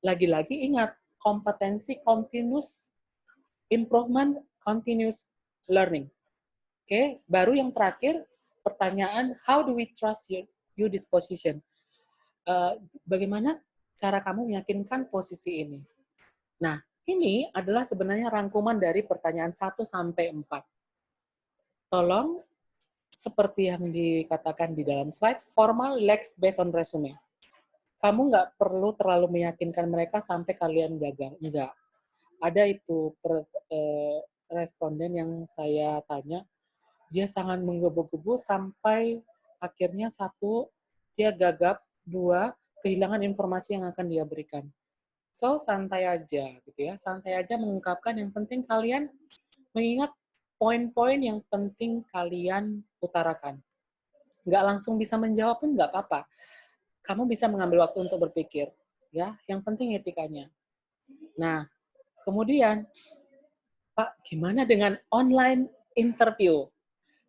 Lagi-lagi ingat, kompetensi continuous improvement, continuous learning. Oke, baru yang terakhir, pertanyaan, how do we trust you this position? Bagaimana cara kamu meyakinkan posisi ini? Nah, ini adalah sebenarnya rangkuman dari pertanyaan 1 sampai 4. Tolong, seperti yang dikatakan di dalam slide, formal lex based on resume. Kamu nggak perlu terlalu meyakinkan mereka sampai kalian gagal. Enggak. Ada itu responden yang saya tanya, dia sangat menggebu-gebu sampai akhirnya 1, dia gagap, 2, kehilangan informasi yang akan dia berikan. So, santai aja gitu ya. Santai aja mengungkapkan, yang penting kalian mengingat poin-poin yang penting kalian utarakan. Nggak langsung bisa menjawab pun nggak apa-apa. Kamu bisa mengambil waktu untuk berpikir. Ya, yang penting etikanya. Nah, kemudian, Pak, gimana dengan online interview?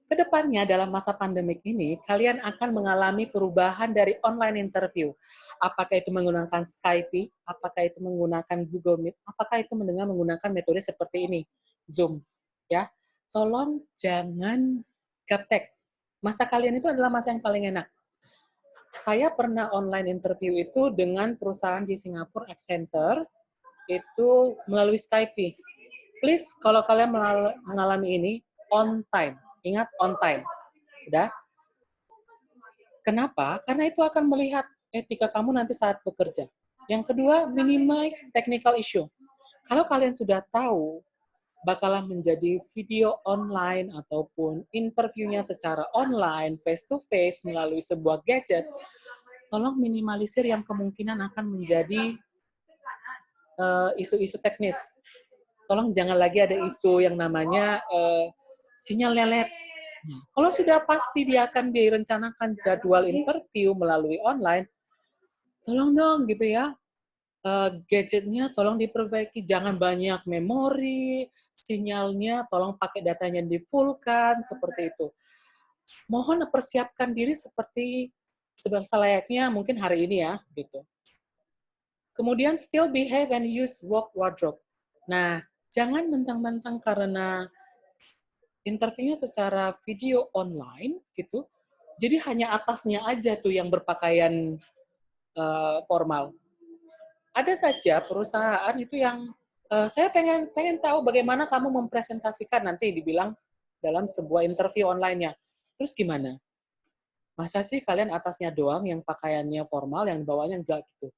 Kedepannya dalam masa pandemik ini, kalian akan mengalami perubahan dari online interview. Apakah itu menggunakan Skype, apakah itu menggunakan Google Meet, apakah itu menggunakan metode seperti ini, Zoom. Ya, tolong jangan gaptek. Masa kalian itu adalah masa yang paling enak. Saya pernah online interview itu dengan perusahaan di Singapura, Accenture, itu melalui Skype. Please, kalau kalian mengalami ini, on time. Ingat, on time. Udah? Kenapa? Karena itu akan melihat etika kamu nanti saat bekerja. Yang kedua, minimize technical issue. Kalau kalian sudah tahu bakalan menjadi video online ataupun interviewnya secara online, face to face melalui sebuah gadget, tolong minimalisir yang kemungkinan akan menjadi isu-isu teknis. Tolong jangan lagi ada isu yang namanya sinyal lelet. Nah, kalau sudah pasti dia akan direncanakan jadwal interview melalui online, tolong dong gitu ya, gadgetnya tolong diperbaiki, jangan banyak memori, sinyalnya tolong pakai datanya di full-kan, seperti itu. Mohon persiapkan diri seperti selayaknya mungkin hari ini ya, gitu. Kemudian still behave and use work wardrobe. Nah, jangan mentang-mentang karena interviewnya secara video online gitu, jadi hanya atasnya aja tuh yang berpakaian formal. Ada saja perusahaan itu yang saya pengen tahu bagaimana kamu mempresentasikan, nanti dibilang dalam sebuah interview online-nya. Terus gimana? Masa sih kalian atasnya doang yang pakaiannya formal, yang bawahnya enggak gitu?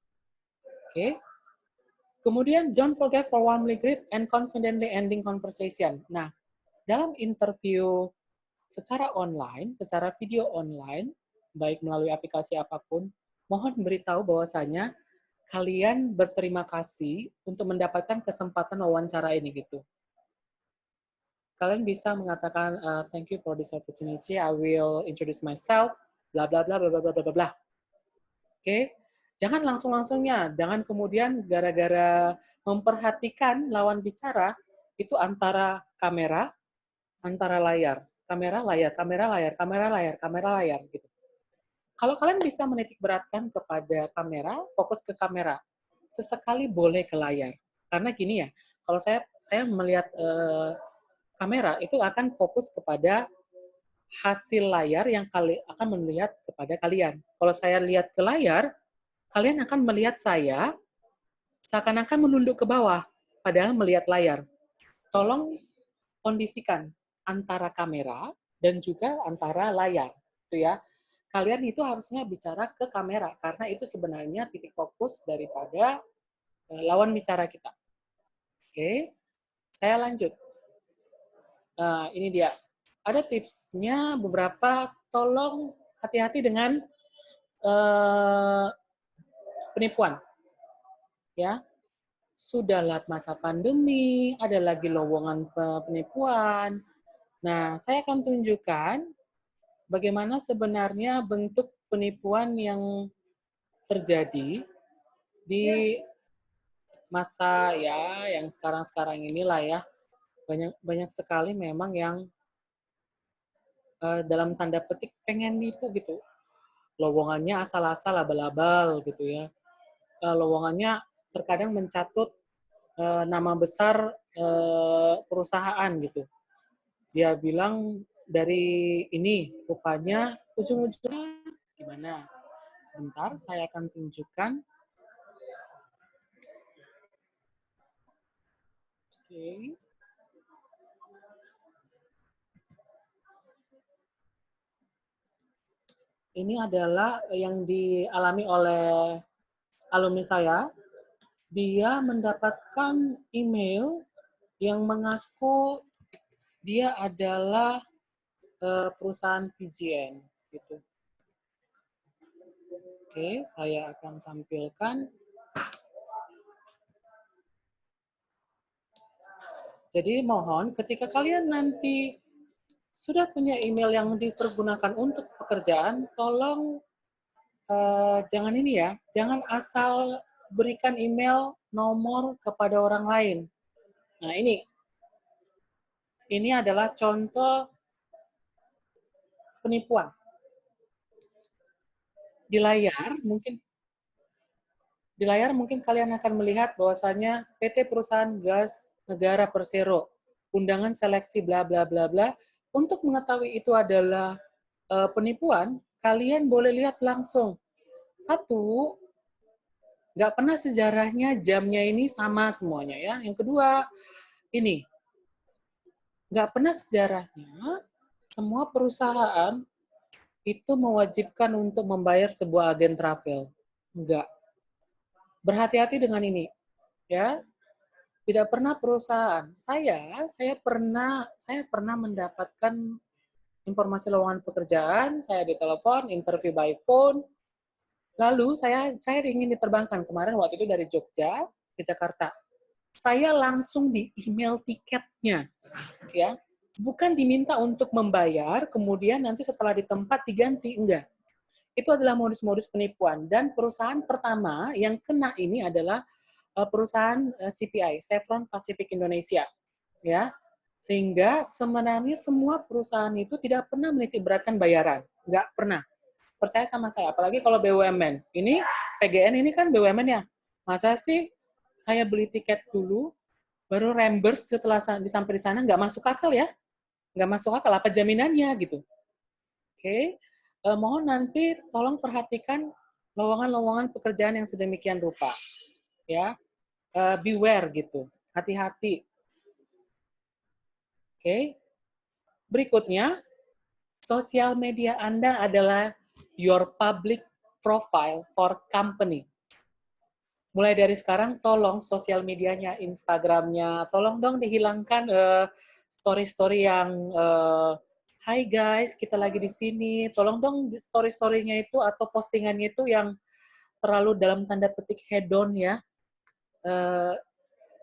Oke. Kemudian don't forget for warmly greet and confidently ending conversation. Nah, dalam interview secara online, secara video online, baik melalui aplikasi apapun, mohon beritahu bahwasanya kalian berterima kasih untuk mendapatkan kesempatan wawancara ini gitu. Kalian bisa mengatakan thank you for this opportunity. I will introduce myself. Bla bla bla bla bla bla bla. Oke, jangan langsung-langsungnya. Jangan kemudian gara-gara memperhatikan lawan bicara itu antara kamera, antara layar. Kamera, layar, kamera, layar, kamera, layar, kamera, layar, gitu. Kalau kalian bisa menitik beratkan kepada kamera, fokus ke kamera. Sesekali boleh ke layar. Karena gini ya, kalau saya melihat kamera, itu akan fokus kepada hasil layar yang akan melihat kepada kalian. Kalau saya lihat ke layar, kalian akan melihat saya seakan-akan menunduk ke bawah, padahal melihat layar. Tolong kondisikan antara kamera dan juga antara layar, gitu ya. Kalian itu harusnya bicara ke kamera karena itu sebenarnya titik fokus daripada lawan bicara kita. Oke, saya lanjut. Ini dia. Ada tipsnya beberapa. Tolong hati-hati dengan penipuan. Ya, sudahlah masa pandemi, ada lagi lowongan penipuan. Nah, saya akan tunjukkan bagaimana sebenarnya bentuk penipuan yang terjadi di masa ya yang sekarang-sekarang inilah ya. Banyak sekali memang yang dalam tanda petik pengen nipu gitu. Lowongannya asal-asal abal-abal gitu ya. Lowongannya terkadang mencatut nama besar perusahaan gitu. Dia bilang dari ini, rupanya ujung-ujungnya gimana? Sebentar, saya akan tunjukkan. Oke. Ini adalah yang dialami oleh alumni saya. Dia mendapatkan email yang mengaku dia adalah perusahaan PGN gitu. Oke, saya akan tampilkan. Jadi mohon ketika kalian nanti sudah punya email yang dipergunakan untuk pekerjaan, tolong jangan ini ya, jangan asal berikan email nomor kepada orang lain. Nah ini adalah contoh penipuan. Di layar mungkin kalian akan melihat bahwasanya PT Perusahaan Gas Negara Persero, undangan seleksi bla bla bla bla. Untuk mengetahui itu adalah penipuan, kalian boleh lihat langsung. Satu, nggak pernah sejarahnya jamnya ini sama semuanya ya. Yang kedua, ini nggak pernah sejarahnya semua perusahaan itu mewajibkan untuk membayar sebuah agen travel. Enggak. Berhati-hati dengan ini, ya. Tidak pernah perusahaan. Saya pernah mendapatkan informasi lowongan pekerjaan, saya ditelepon, interview by phone. Lalu saya ingin diterbangkan kemarin waktu itu dari Jogja ke Jakarta. Saya langsung di email tiketnya, ya. Bukan diminta untuk membayar, kemudian nanti setelah di tempat diganti, enggak. Itu adalah modus-modus penipuan. Dan perusahaan pertama yang kena ini adalah perusahaan CPI, Chevron Pacific Indonesia. Ya, sehingga sebenarnya semua perusahaan itu tidak pernah menitikberatkan bayaran. Enggak pernah. Percaya sama saya, apalagi kalau BUMN. Ini, PGN ini kan BUMN ya. Masa sih saya beli tiket dulu, baru reimburse setelah sampai di sana, nggak masuk akal ya. Nggak masuk akal, apa jaminannya gitu. Oke, mohon nanti tolong perhatikan lowongan-lowongan pekerjaan yang sedemikian rupa. Ya, beware gitu, hati-hati. Oke, berikutnya, sosial media Anda adalah your public profile for company. Mulai dari sekarang, tolong sosial medianya, Instagramnya, tolong dong dihilangkan story-story yang Hai guys, kita lagi di sini. Tolong dong story-story-nya itu atau postingannya itu yang terlalu dalam tanda petik hedon ya.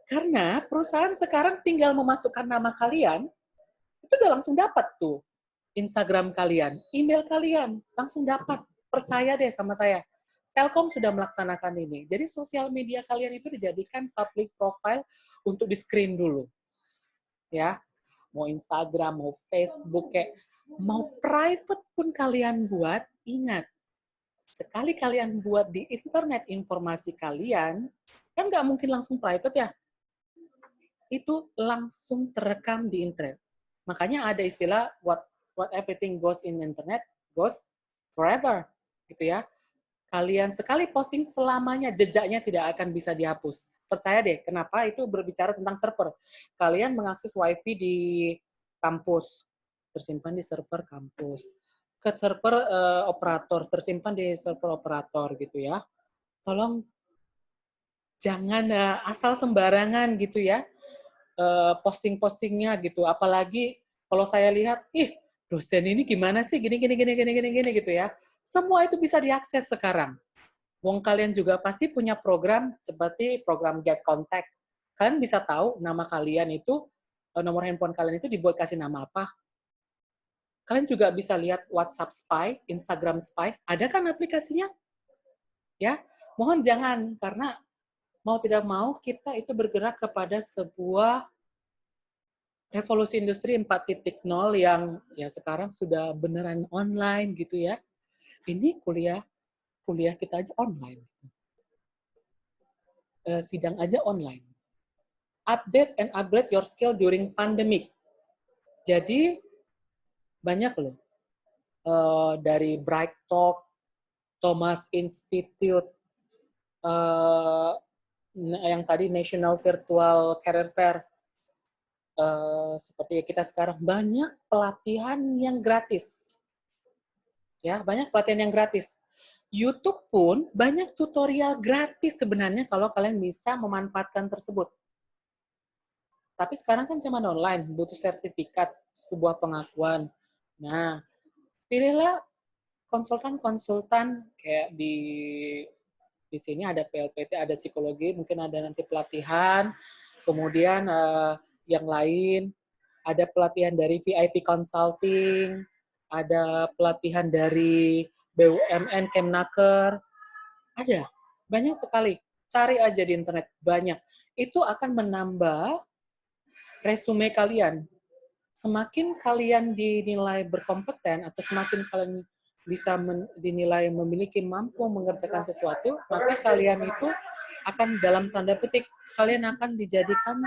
Karena perusahaan sekarang tinggal memasukkan nama kalian, itu udah langsung dapat tuh Instagram kalian, email kalian, langsung dapat. Percaya deh sama saya. Telkom sudah melaksanakan ini. Jadi sosial media kalian itu dijadikan public profile untuk di-screen dulu. Ya. Mau Instagram, mau Facebook, kayak mau private pun kalian buat, ingat. Sekali kalian buat di internet informasi kalian, kan nggak mungkin langsung private ya. Itu langsung terekam di internet. Makanya ada istilah what everything goes in internet goes forever, gitu ya. Kalian sekali posting selamanya jejaknya tidak akan bisa dihapus. Percaya deh, kenapa itu berbicara tentang server. Kalian mengakses WiFi di kampus, tersimpan di server kampus. Ke server operator, tersimpan di server operator gitu ya. Tolong jangan asal sembarangan gitu ya. Posting-postingnya gitu. Apalagi kalau saya lihat, dosen ini gimana sih gini gitu ya. Semua itu bisa diakses sekarang. Wong kalian juga pasti punya program seperti program Get Contact. Kalian bisa tahu nama kalian itu, nomor handphone kalian itu dibuat kasih nama apa. Kalian juga bisa lihat WhatsApp Spy, Instagram Spy. Ada kan aplikasinya? Ya, mohon jangan, karena mau tidak mau kita itu bergerak kepada sebuah revolusi industri 4.0 yang ya sekarang sudah beneran online gitu ya. Ini kuliah kita aja online. Sidang aja online. Update and upgrade your skill during pandemic. Jadi banyak loh. Dari Bright Talk, Thomas Institute, yang tadi National Virtual Career Fair, seperti kita sekarang, banyak pelatihan yang gratis. Ya, banyak pelatihan yang gratis. YouTube pun banyak tutorial gratis sebenarnya kalau kalian bisa memanfaatkan tersebut. Tapi sekarang kan zaman online, butuh sertifikat, sebuah pengakuan. Nah, pilihlah konsultan-konsultan kayak di sini ada PLPT, ada psikologi, mungkin ada nanti pelatihan, kemudian yang lain, ada pelatihan dari VIP Consulting, ada pelatihan dari BUMN Kemnaker, ada, banyak sekali. Cari aja di internet, banyak. Itu akan menambah resume kalian. Semakin kalian dinilai berkompeten atau semakin kalian bisa dinilai memiliki mampu mengerjakan sesuatu, maka kalian itu akan dalam tanda petik kalian akan dijadikan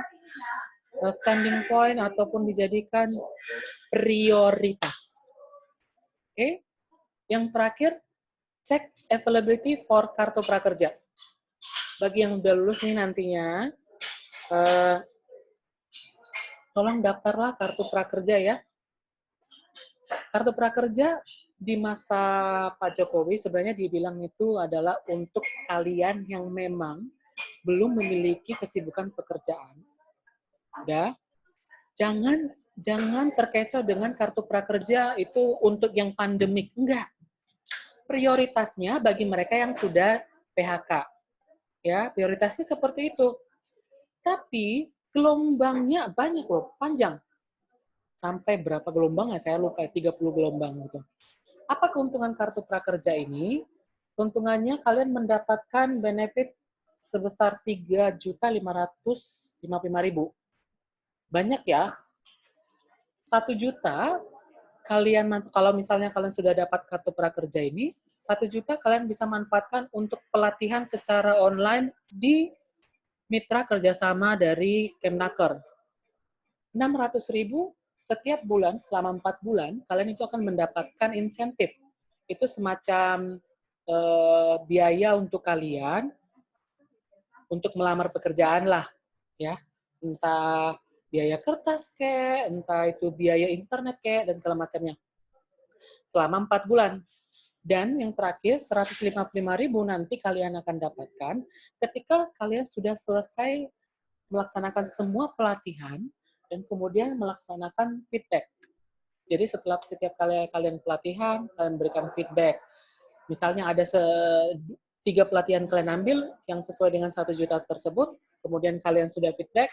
standing point ataupun dijadikan prioritas. Oke? Yang terakhir, cek availability for kartu prakerja. Bagi yang udah lulus nih nantinya, tolong daftarlah kartu prakerja ya. Kartu prakerja di masa Pak Jokowi sebenarnya dibilang itu adalah untuk kalian yang memang belum memiliki kesibukan pekerjaan. Ya, jangan terkecoh dengan kartu prakerja itu untuk yang pandemik. Enggak. Prioritasnya bagi mereka yang sudah PHK. Ya, prioritasnya seperti itu. Tapi gelombangnya banyak loh, panjang. Sampai berapa gelombang ya? Saya lupa, 30 gelombang gitu. Apa keuntungan kartu prakerja ini? Keuntungannya kalian mendapatkan benefit sebesar 3.555.000. Banyak ya. 1 juta kalian, kalau misalnya kalian sudah dapat kartu prakerja ini, 1 juta kalian bisa manfaatkan untuk pelatihan secara online di mitra kerjasama dari Kemnaker. 600.000 setiap bulan selama 4 bulan, kalian itu akan mendapatkan insentif. Itu semacam biaya untuk kalian untuk melamar pekerjaan lah, ya. Entah biaya kertas kek, entah itu biaya internet kek, dan segala macamnya. Selama 4 bulan. Dan yang terakhir, 155.000 nanti kalian akan dapatkan ketika kalian sudah selesai melaksanakan semua pelatihan dan kemudian melaksanakan feedback. Jadi setelah setiap kali kalian pelatihan, kalian berikan feedback. Misalnya ada 3 pelatihan kalian ambil yang sesuai dengan 1 juta tersebut, kemudian kalian sudah feedback,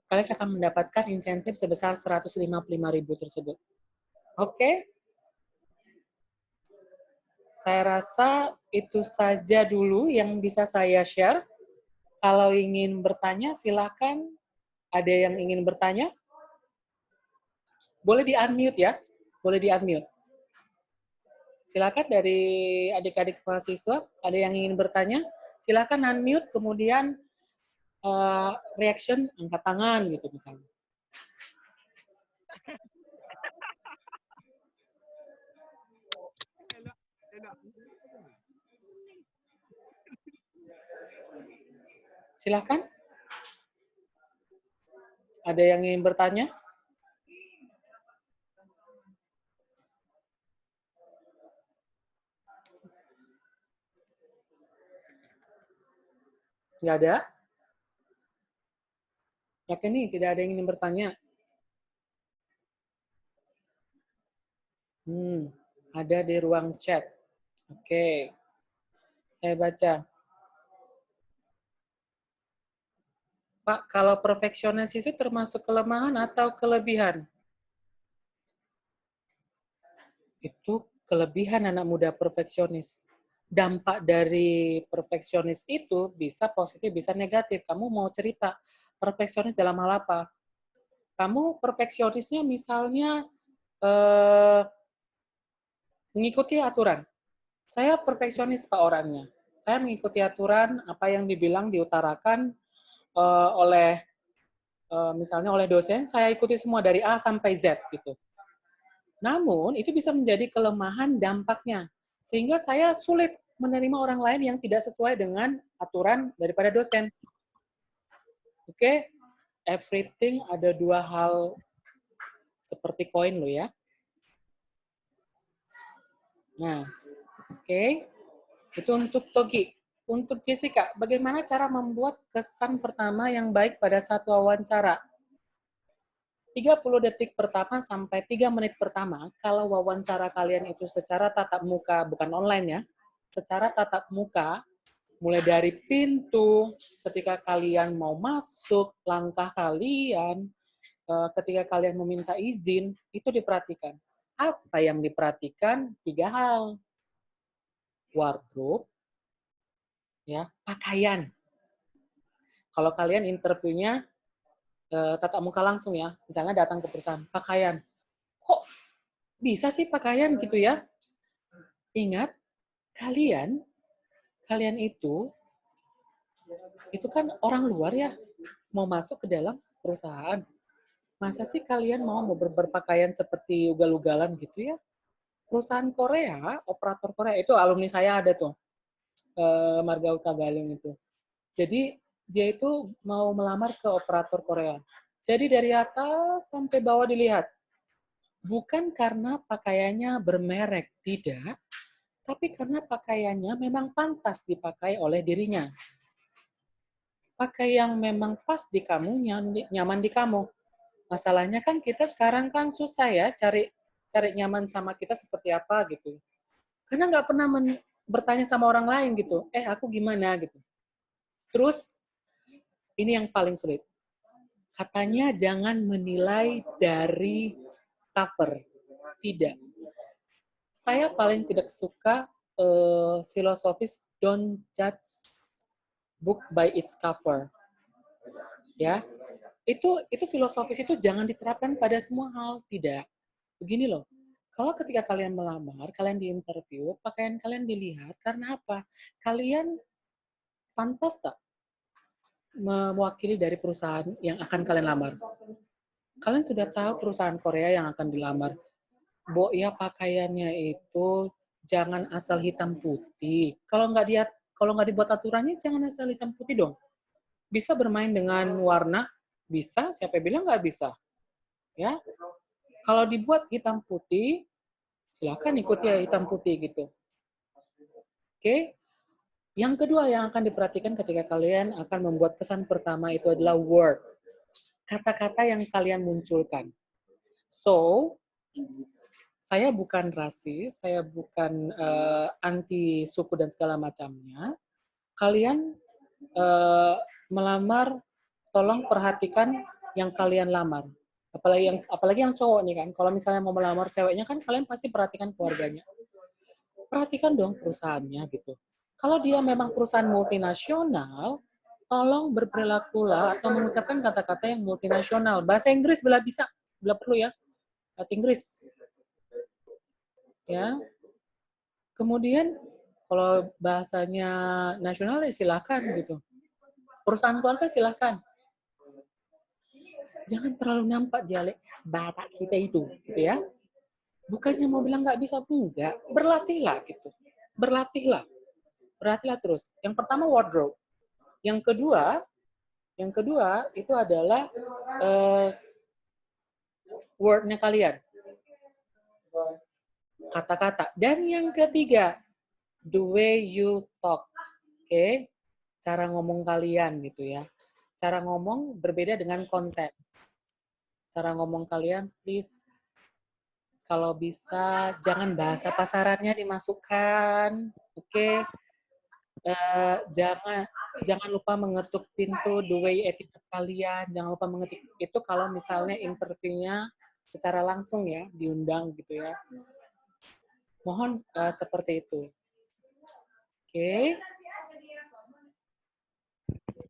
kalian akan mendapatkan insentif sebesar 155.000 tersebut. Oke? Saya rasa itu saja dulu yang bisa saya share. Kalau ingin bertanya, silakan. Ada yang ingin bertanya? Boleh di-unmute ya. Boleh di-unmute. Silakan dari adik-adik mahasiswa, ada yang ingin bertanya? Silakan unmute, kemudian reaction, angkat tangan gitu misalnya. Silakan. Ada yang ingin bertanya? Nggak ada? Yakin nih, tidak ada yang ingin bertanya? Ada di ruang chat. Oke. Saya baca. Pak, kalau perfeksionis itu termasuk kelemahan atau kelebihan? Itu kelebihan anak muda perfeksionis. Dampak dari perfeksionis itu bisa positif, bisa negatif. Kamu mau cerita perfeksionis dalam hal apa? Kamu perfeksionisnya misalnya mengikuti aturan. Saya perfeksionis Pak orangnya. Saya mengikuti aturan apa yang dibilang diutarakan oleh misalnya oleh dosen, saya ikuti semua dari A sampai Z gitu. Namun itu bisa menjadi kelemahan dampaknya, sehingga saya sulit menerima orang lain yang tidak sesuai dengan aturan daripada dosen. Oke, everything ada 2 hal seperti koin lo ya. Nah, oke. Itu untuk Togi. Untuk Jessica, bagaimana cara membuat kesan pertama yang baik pada saat wawancara? 30 detik pertama sampai 3 menit pertama, kalau wawancara kalian itu secara tatap muka, bukan online ya, secara tatap muka, mulai dari pintu, ketika kalian mau masuk, langkah kalian, ketika kalian meminta izin, itu diperhatikan. Apa yang diperhatikan? 3 hal. Wardrobe, ya, pakaian. Kalau kalian interviewnya tatap muka langsung ya, misalnya datang ke perusahaan, pakaian. Kok bisa sih pakaian gitu ya? Ingat, kalian itu kan orang luar ya, mau masuk ke dalam perusahaan. Masa sih kalian mau berpakaian seperti ugal-ugalan gitu ya? Perusahaan Korea, operator Korea, itu alumni saya ada tuh, Marga Utagalung itu. Jadi dia itu mau melamar ke operator Korea. Jadi dari atas sampai bawah dilihat. Bukan karena pakaiannya bermerek, tidak. Tapi karena pakaiannya memang pantas dipakai oleh dirinya. Pakai yang memang pas di kamu, nyaman di kamu. Masalahnya kan kita sekarang kan susah ya cari nyaman sama kita seperti apa gitu. Karena nggak pernah bertanya sama orang lain gitu. Aku gimana gitu. Terus ini yang paling sulit. Katanya jangan menilai dari cover. Tidak. Saya paling tidak suka filosofis don't judge book by its cover. Ya. Itu filosofis itu jangan diterapkan pada semua hal, tidak. Begini loh. Kalau ketika kalian melamar, kalian diinterview, pakaian kalian dilihat karena apa? Kalian pantas tak mewakili dari perusahaan yang akan kalian lamar? Kalian sudah tahu perusahaan Korea yang akan dilamar. Ya pakaiannya itu jangan asal hitam putih. Kalau nggak dibuat aturannya jangan asal hitam putih dong. Bisa bermain dengan warna, bisa. Siapa bilang nggak bisa? Ya. Kalau dibuat hitam putih, silakan ikuti ya hitam putih gitu. Oke. Yang kedua yang akan diperhatikan ketika kalian akan membuat kesan pertama itu adalah word. Kata-kata yang kalian munculkan. So, saya bukan rasis, saya bukan anti suku dan segala macamnya. Kalian melamar, tolong perhatikan yang kalian lamar. Apalagi yang cowok nih kan. Kalau misalnya mau melamar ceweknya kan kalian pasti perhatikan keluarganya. Perhatikan dong perusahaannya gitu. Kalau dia memang perusahaan multinasional, tolong berperilakulah atau mengucapkan kata-kata yang multinasional. Bahasa Inggris bila bisa, bila perlu ya. Bahasa Inggris. Ya. Kemudian kalau bahasanya nasional ya silakan gitu. Perusahaan keluarga silakan. Jangan terlalu nampak dialek Batak kita itu, gitu ya. Bukannya mau bilang nggak bisa, enggak. Berlatihlah gitu. Berlatihlah terus. Yang pertama wardrobe. Yang kedua itu adalah word-nya kalian. Kata-kata. Dan yang ketiga, the way you talk. Oke? Cara ngomong kalian gitu ya. Cara ngomong berbeda dengan konten. Cara ngomong kalian, please, kalau bisa jangan bahasa pasarannya dimasukkan. Oke? Jangan lupa mengetuk pintu, the way etiquette kalian. Jangan lupa mengetik itu kalau misalnya interviewnya secara langsung ya, diundang gitu ya. Mohon seperti itu. Oke.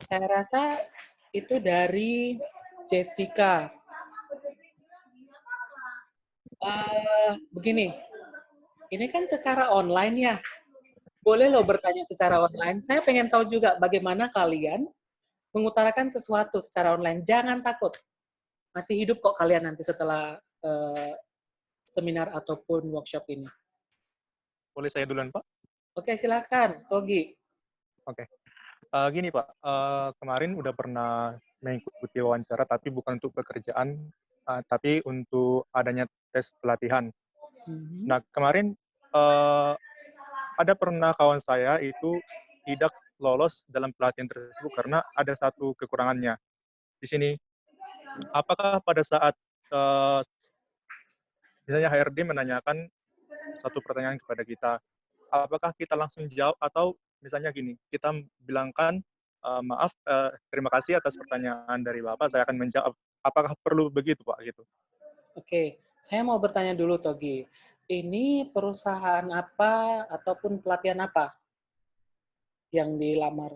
Saya rasa itu dari Jessica. Begini, ini kan secara online ya. Boleh loh bertanya secara online. Saya pengen tahu juga bagaimana kalian mengutarakan sesuatu secara online. Jangan takut. Masih hidup kok kalian nanti setelah seminar ataupun workshop ini. Boleh saya duluan, Pak? Oke, silakan, Togi. Oke. Gini, Pak. Kemarin udah pernah mengikuti wawancara, tapi bukan untuk pekerjaan, tapi untuk adanya tes pelatihan. Nah, kemarin ada pernah kawan saya itu tidak lolos dalam pelatihan tersebut karena ada satu kekurangannya. Di sini, apakah pada saat misalnya HRD menanyakan satu pertanyaan kepada kita, apakah kita langsung jawab atau misalnya gini, kita bilangkan maaf, terima kasih atas pertanyaan dari Bapak, saya akan menjawab. Apakah perlu begitu, Pak? Gitu. Oke, saya mau bertanya dulu, Togi. Ini perusahaan apa ataupun pelatihan apa yang dilamar?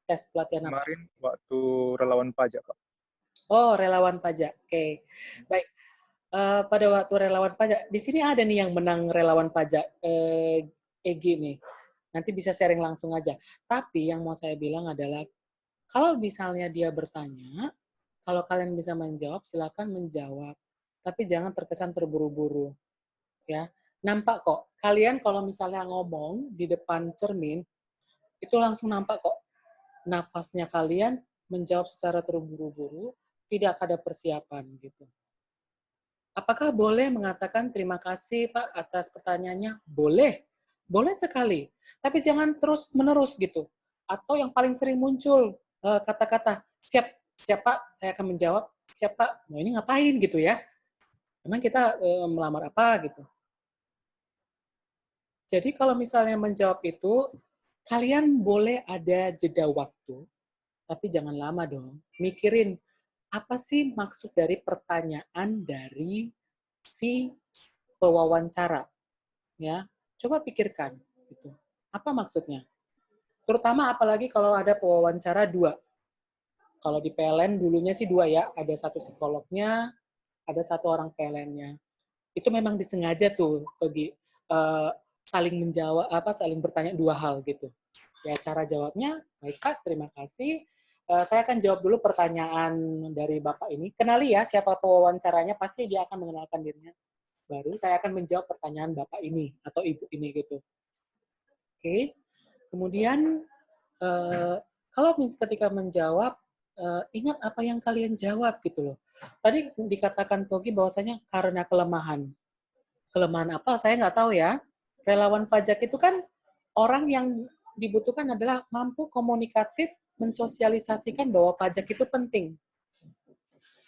Tes pelatihan apa? Kemarin waktu relawan pajak, Pak. Oh, relawan pajak. Oke, baik. Pada waktu relawan pajak, di sini ada nih yang menang relawan pajak, Egi nih. Nanti bisa sharing langsung aja. Tapi yang mau saya bilang adalah, kalau misalnya dia bertanya, kalau kalian bisa menjawab, silakan menjawab. Tapi jangan terkesan terburu-buru. Ya, nampak kok. Kalian kalau misalnya ngomong di depan cermin, itu langsung nampak kok. Nafasnya kalian menjawab secara terburu-buru, tidak ada persiapan gitu. Apakah boleh mengatakan terima kasih Pak atas pertanyaannya? Boleh. Boleh sekali. Tapi jangan terus-menerus gitu. Atau yang paling sering muncul kata-kata, siap Pak, saya akan menjawab. Siap Pak, mau ini ngapain gitu ya? Emang kita melamar apa gitu. Jadi kalau misalnya menjawab itu, kalian boleh ada jeda waktu, tapi jangan lama dong. Mikirin, apa sih maksud dari pertanyaan dari si pewawancara? Ya, coba pikirkan. Gitu. Apa maksudnya? Terutama apalagi kalau ada pewawancara 2. Kalau di PLN dulunya sih 2 ya, ada satu psikolognya, ada satu orang PLN-nya. Itu memang disengaja tuh, Togi, saling menjawab, saling bertanya 2 hal gitu. Ya, cara jawabnya, baik Pak, terima kasih. Saya akan jawab dulu pertanyaan dari Bapak ini. Kenali ya siapa pewawancaranya, pasti dia akan mengenalkan dirinya. Baru saya akan menjawab pertanyaan Bapak ini atau Ibu ini gitu. Oke. Kemudian kalau ketika menjawab, ingat apa yang kalian jawab gitu loh. Tadi dikatakan Togi bahwasanya karena kelemahan. Kelemahan apa? Saya nggak tahu ya. Relawan pajak itu kan orang yang dibutuhkan adalah mampu komunikatif, mensosialisasikan bahwa pajak itu penting.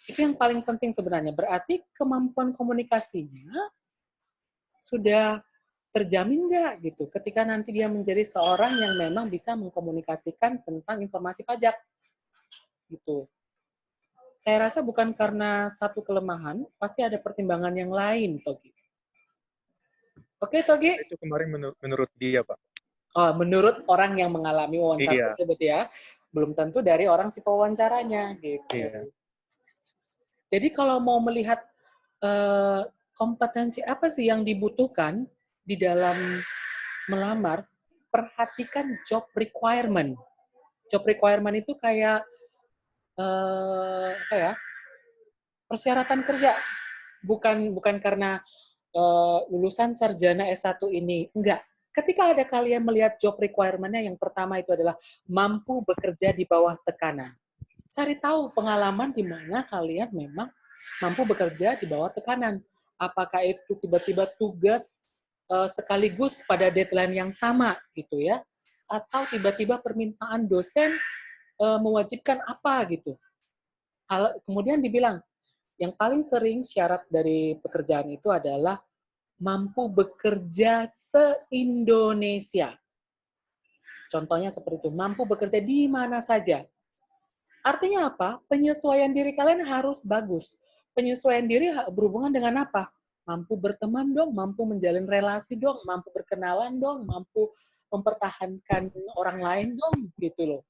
Itu yang paling penting sebenarnya. Berarti kemampuan komunikasinya sudah terjamin nggak gitu ketika nanti dia menjadi seorang yang memang bisa mengkomunikasikan tentang informasi pajak gitu. Saya rasa bukan karena satu kelemahan, pasti ada pertimbangan yang lain, Togi. Oke, Togi? Itu kemarin menurut dia, Pak. Oh, menurut orang yang mengalami wawancara tersebut ya. Belum tentu dari orang si pewawancaranya gitu. Iya. Jadi kalau mau melihat kompetensi apa sih yang dibutuhkan di dalam melamar, perhatikan job requirement. Job requirement itu kayak persyaratan kerja. Bukan karena lulusan sarjana S1 ini. Enggak. Ketika ada kalian melihat job requirement-nya, yang pertama itu adalah mampu bekerja di bawah tekanan. Cari tahu pengalaman di mana kalian memang mampu bekerja di bawah tekanan. Apakah itu tiba-tiba tugas sekaligus pada deadline yang sama gitu ya, atau tiba-tiba permintaan dosen mewajibkan apa gitu. Kemudian dibilang yang paling sering syarat dari pekerjaan itu adalah mampu bekerja se-Indonesia. Contohnya seperti itu, mampu bekerja di mana saja. Artinya apa? Penyesuaian diri kalian harus bagus. Penyesuaian diri berhubungan dengan apa? Mampu berteman dong, mampu menjalin relasi dong, mampu berkenalan dong, mampu mempertahankan orang lain dong, gitu loh.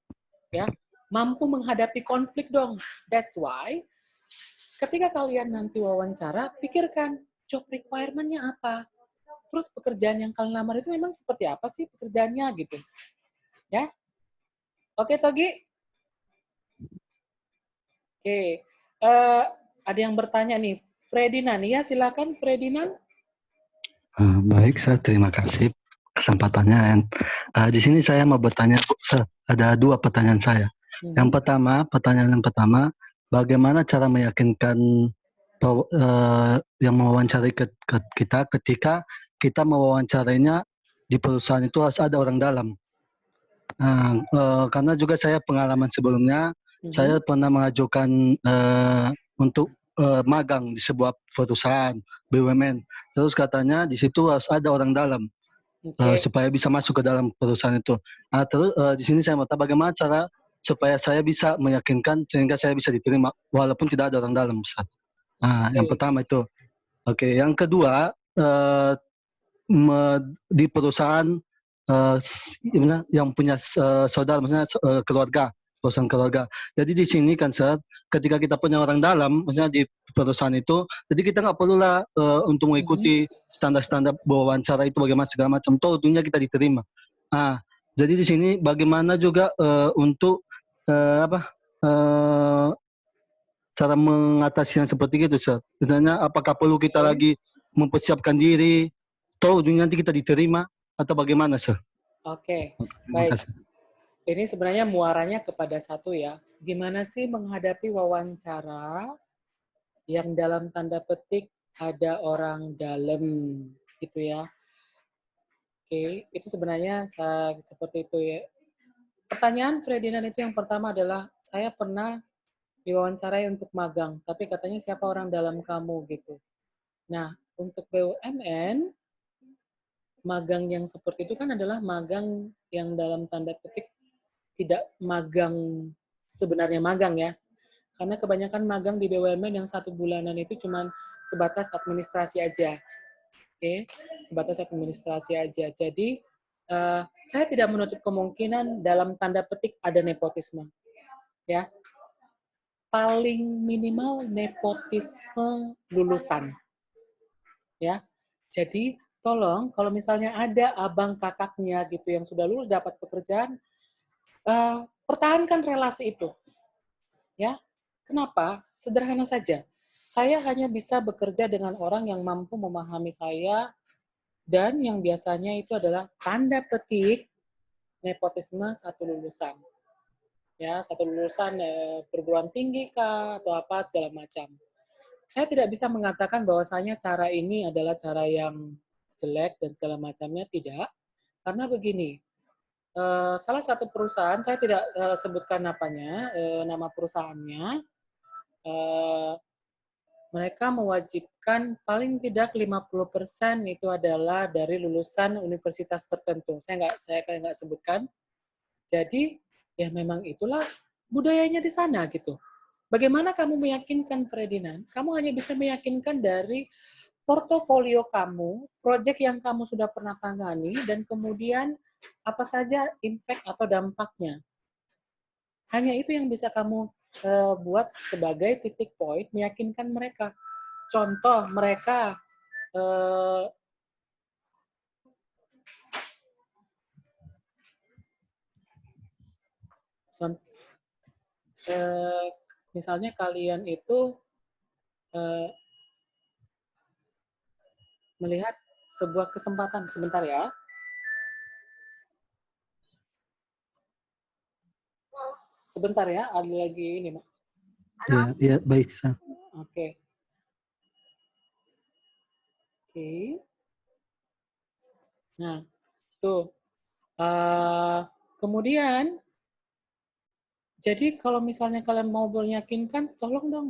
Ya, mampu menghadapi konflik dong. That's why ketika kalian nanti wawancara, pikirkan job requirement-nya apa. Terus pekerjaan yang kalian lamar itu memang seperti apa sih pekerjaannya gitu. Ya. Oke, Togi? Oke. Ada yang bertanya nih. Fredinan, ya silakan Fredinan. Baik, saya terima kasih kesempatannya. Di sini saya mau bertanya, ada 2 pertanyaan saya. Pertanyaan yang pertama, bagaimana cara meyakinkan yang mewawancari kita ketika kita mewawancarainya di perusahaan itu harus ada orang dalam. Karena juga saya pengalaman sebelumnya, saya pernah mengajukan untuk magang di sebuah perusahaan BUMN. Terus katanya di situ harus ada orang dalam. supaya bisa masuk ke dalam perusahaan itu. Terus di sini saya mau tahu bagaimana cara supaya saya bisa meyakinkan sehingga saya bisa diterima walaupun tidak ada orang dalam, Ustaz. Yang pertama itu. Yang kedua, di perusahaan yang punya saudara, maksudnya keluarga, perusahaan keluarga. Jadi di sini kan, Ustaz, ketika kita punya orang dalam, maksudnya di perusahaan itu, jadi kita nggak perlulah untuk mengikuti standar-standar wawancara itu bagaimana segala macam. Toh ujungnya kita diterima. Jadi di sini bagaimana juga untuk cara mengatasi yang seperti itu, Ustaz. Misalnya apakah perlu kita lagi mempersiapkan diri, toh ujungnya nanti kita diterima, atau bagaimana, Ustaz? Oke, baik. Ini sebenarnya muaranya kepada satu ya. Gimana sih menghadapi wawancara yang dalam tanda petik ada orang dalam gitu ya. Oke, itu sebenarnya seperti itu ya. Pertanyaan Ferdinand itu yang pertama adalah, saya pernah diwawancarai untuk magang, tapi katanya siapa orang dalam kamu gitu. Nah, untuk BUMN, magang yang seperti itu kan adalah magang yang dalam tanda petik tidak magang, sebenarnya magang ya. Karena kebanyakan magang di BUMN yang 1 bulanan itu cuma sebatas administrasi aja. Oke, sebatas administrasi aja. Jadi, saya tidak menutup kemungkinan dalam tanda petik ada nepotisme. Ya, paling minimal nepotisme lulusan. Ya, jadi tolong kalau misalnya ada abang kakaknya gitu yang sudah lulus dapat pekerjaan, pertahankan relasi itu. Ya, kenapa? Sederhana saja. Saya hanya bisa bekerja dengan orang yang mampu memahami saya, dan yang biasanya itu adalah tanda petik nepotisme 1 lulusan. Ya, 1 lulusan perguruan tinggi kah atau apa segala macam. Saya tidak bisa mengatakan bahwasanya cara ini adalah cara yang jelek dan segala macamnya, tidak. Karena begini, salah satu perusahaan, saya tidak sebutkan nama perusahaannya, mereka mewajibkan paling tidak 50% itu adalah dari lulusan universitas tertentu. Saya nggak sebutkan. Jadi, ya memang itulah budayanya di sana gitu. Bagaimana kamu meyakinkan, Ferdinand? Kamu hanya bisa meyakinkan dari portofolio kamu, proyek yang kamu sudah pernah tangani, dan kemudian apa saja impact atau dampaknya. Hanya itu yang bisa kamu buat sebagai titik poin meyakinkan mereka. Contoh, mereka misalnya kalian itu melihat sebuah kesempatan. Sebentar ya. Sebentar ya, ada lagi ini, Mak. Ya, baik, Ustaz. Oke. Nah, tuh. Kemudian, jadi kalau misalnya kalian mau meyakinkan, tolong dong.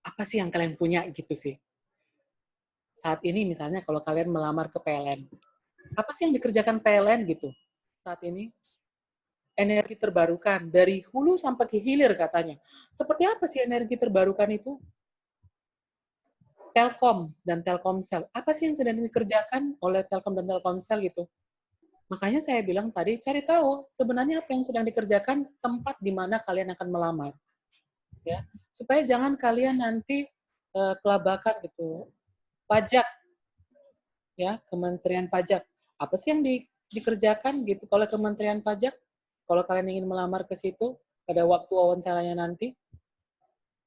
Apa sih yang kalian punya gitu sih? Saat ini misalnya kalau kalian melamar ke PLN, apa sih yang dikerjakan PLN gitu saat ini? Energi terbarukan, dari hulu sampai ke hilir katanya. Seperti apa sih energi terbarukan itu? Telkom dan Telkomsel. Apa sih yang sedang dikerjakan oleh Telkom dan Telkomsel gitu? Makanya saya bilang tadi, cari tahu sebenarnya apa yang sedang dikerjakan tempat di mana kalian akan melamar. Ya, supaya jangan kalian nanti kelabakan gitu. Pajak, ya, Kementerian Pajak. Apa sih yang dikerjakan gitu oleh Kementerian Pajak? Kalau kalian ingin melamar ke situ pada waktu wawancaranya nanti,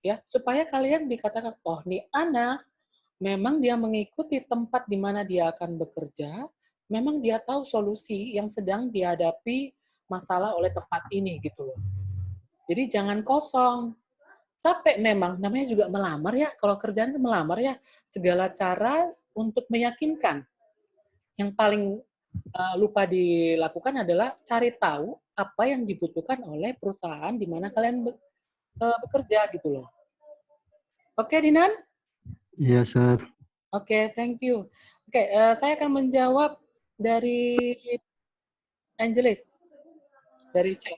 ya, supaya kalian dikatakan, oh, nih anak memang dia mengikuti tempat di mana dia akan bekerja, memang dia tahu solusi yang sedang dihadapi masalah oleh tempat ini gitu loh. Jadi jangan kosong. Capek memang, namanya juga melamar ya, kalau kerjaan melamar ya, segala cara untuk meyakinkan. Yang paling lupa dilakukan adalah cari tahu apa yang dibutuhkan oleh perusahaan di mana kalian bekerja gitu loh. Oke, Dinan? Iya, Ustaz. Oke, thank you. Oke, saya akan menjawab Dari Angelis, dari chat.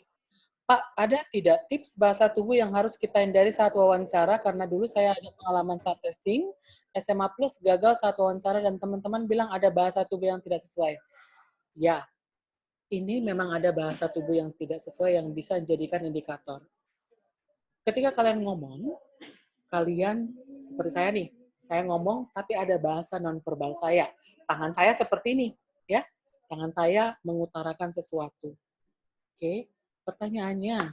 Pak, ada tidak tips bahasa tubuh yang harus kita hindari saat wawancara? Karena dulu saya ada pengalaman saat testing, SMA Plus gagal saat wawancara dan teman-teman bilang ada bahasa tubuh yang tidak sesuai. Ya, ini memang ada bahasa tubuh yang tidak sesuai yang bisa dijadikan indikator. Ketika kalian ngomong, kalian seperti saya nih, saya ngomong tapi ada bahasa nonverbal saya. Tangan saya seperti ini, ya. Tangan saya mengutarakan sesuatu. Oke, pertanyaannya,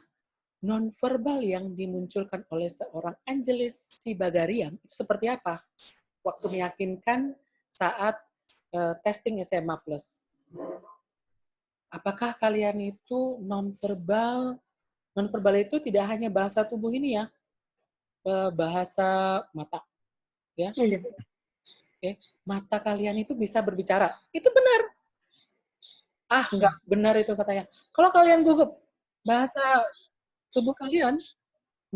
nonverbal yang dimunculkan oleh seorang Angelis Sibagarian itu seperti apa? Waktu meyakinkan saat testing SMA Plus. Apakah kalian itu nonverbal? Nonverbal itu tidak hanya bahasa tubuh ini ya, bahasa mata, ya. Oke, mata kalian itu bisa berbicara. Itu benar. Ah, enggak benar itu katanya. Kalau kalian gugup bahasa tubuh kalian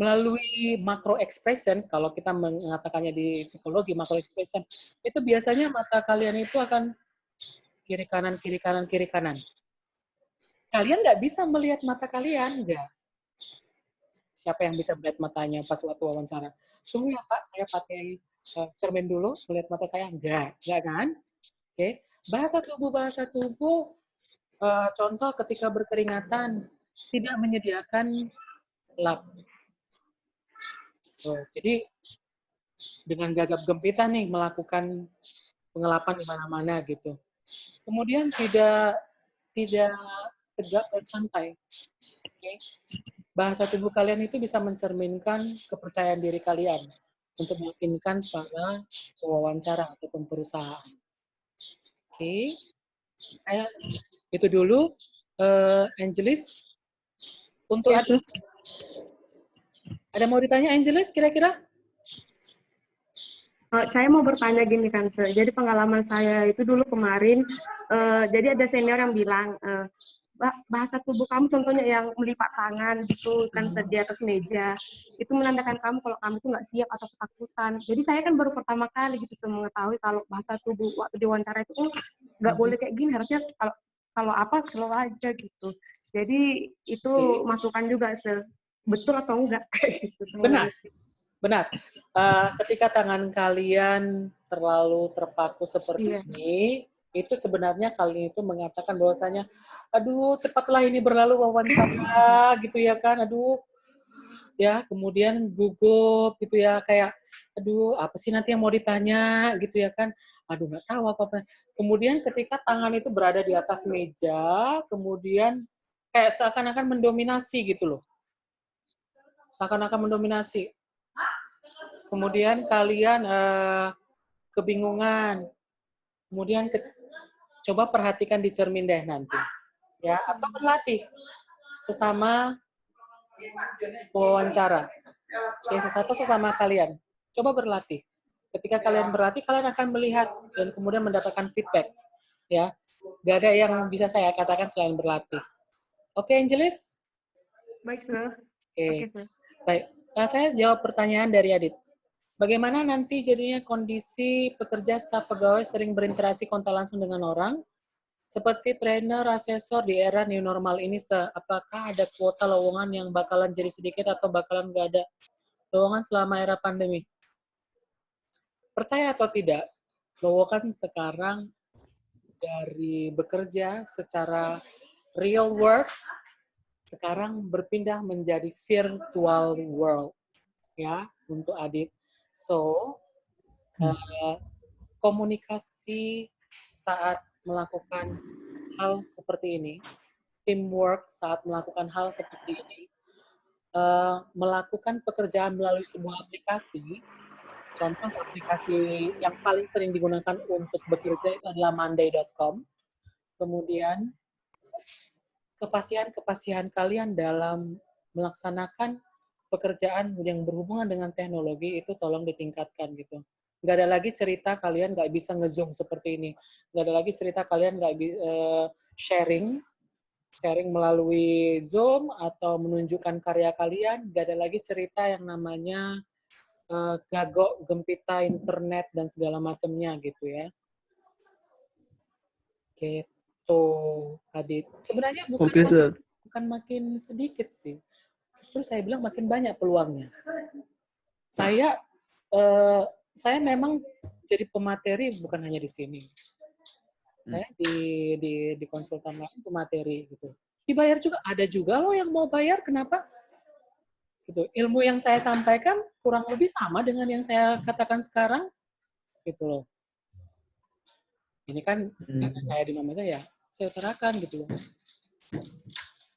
melalui macro expression, kalau kita mengatakannya di psikologi macro expression, itu biasanya mata kalian itu akan kiri kanan, kiri kanan, kiri kanan. Kalian nggak bisa melihat mata kalian, enggak. Siapa yang bisa melihat matanya pas waktu wawancara? Tunggu ya Pak, saya pakai cermin dulu, melihat mata saya. Enggak kan? Oke. Bahasa tubuh, contoh ketika berkeringatan, tidak menyediakan lap. Jadi dengan gagap gempitan nih melakukan pengelapan di mana-mana gitu. Kemudian tidak tegak dan santai. Okay. Bahasa tubuh kalian itu bisa mencerminkan kepercayaan diri kalian untuk meyakinkan para pewawancara ataupun perusahaan. Oke, saya itu dulu, Angelis. Untuk ada mau ditanya Angelis kira-kira? Saya mau bertanya gini kan, jadi pengalaman saya itu dulu kemarin, jadi ada senior yang bilang, bahasa tubuh kamu contohnya yang melipat tangan gitu kan di atas meja, itu menandakan kamu kalau kamu itu nggak siap atau ketakutan. Jadi saya kan baru pertama kali gitu mengetahui kalau bahasa tubuh waktu diwawancara itu nggak boleh kayak gini, harusnya kalau apa slow aja gitu. Jadi itu masukan juga betul atau enggak? Benar. Ketika tangan kalian terlalu terpaku seperti ini, itu sebenarnya kalian itu mengatakan bahwasanya, aduh cepatlah ini berlalu wawancara gitu ya kan, aduh ya, kemudian gugup gitu ya, kayak aduh apa sih nanti yang mau ditanya gitu ya kan, aduh nggak tahu apa-apa. Kemudian ketika tangan itu berada di atas meja, kemudian kayak seakan-akan mendominasi gitu loh. Seakan-akan mendominasi. Kemudian kalian kebingungan. Kemudian coba perhatikan di cermin deh nanti. Ya, atau berlatih sesama wawancara. Ya, sesatu sesama kalian. Coba berlatih. Ketika kalian berlatih, kalian akan melihat dan kemudian mendapatkan feedback. Ya, gak ada yang bisa saya katakan selain berlatih. Oke, Angelis? Baik, Sir. Oke. Baik. Saya jawab pertanyaan dari Adit. Bagaimana nanti jadinya kondisi pekerja staf pegawai sering berinteraksi kontak langsung dengan orang? Seperti trainer, asesor di era new normal ini, apakah ada kuota lowongan yang bakalan jadi sedikit atau bakalan nggak ada lowongan selama era pandemi? Percaya atau tidak, lowongan sekarang dari bekerja secara real world sekarang berpindah menjadi virtual world, ya, untuk Adit. So, komunikasi saat melakukan hal seperti ini, teamwork saat melakukan hal seperti ini, melakukan pekerjaan melalui sebuah aplikasi, contoh aplikasi yang paling sering digunakan untuk bekerja itu adalah monday.com, kemudian kepastian kalian dalam melaksanakan pekerjaan yang berhubungan dengan teknologi itu tolong ditingkatkan gitu. Nggak ada lagi cerita kalian nggak bisa nge-zoom seperti ini. Nggak ada lagi cerita kalian nggak sharing melalui Zoom atau menunjukkan karya kalian. Nggak ada lagi cerita yang namanya gagok, gempita internet, dan segala macamnya gitu ya. Gitu, Adit. Sebenarnya Oke, Sir. bukan makin sedikit sih. Justru saya bilang makin banyak peluangnya. Saya memang jadi pemateri bukan hanya di sini. Saya di konsultan lain pemateri gitu. Dibayar juga, ada juga loh yang mau bayar. Kenapa? Gitu. Ilmu yang saya sampaikan kurang lebih sama dengan yang saya katakan sekarang, gitu loh. Ini kan karena saya di mama saya utarakan gitu loh.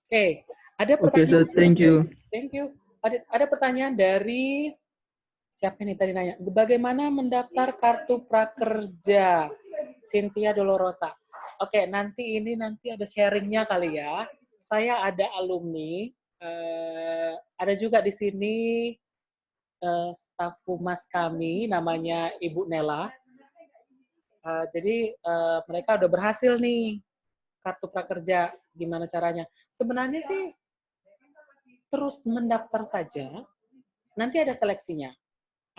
Oke, ada pertanyaan. Oke, thank you. Thank you. Ada pertanyaan dari siapa nih tadi nanya? Bagaimana mendaftar kartu prakerja? Cynthia Dolorosa. Oke, nanti ada sharingnya kali ya. Saya ada alumni, ada juga di sini staf humas kami, namanya Ibu Nela. Jadi mereka udah berhasil nih kartu prakerja. Gimana caranya? Sebenarnya sih terus mendaftar saja. Nanti ada seleksinya.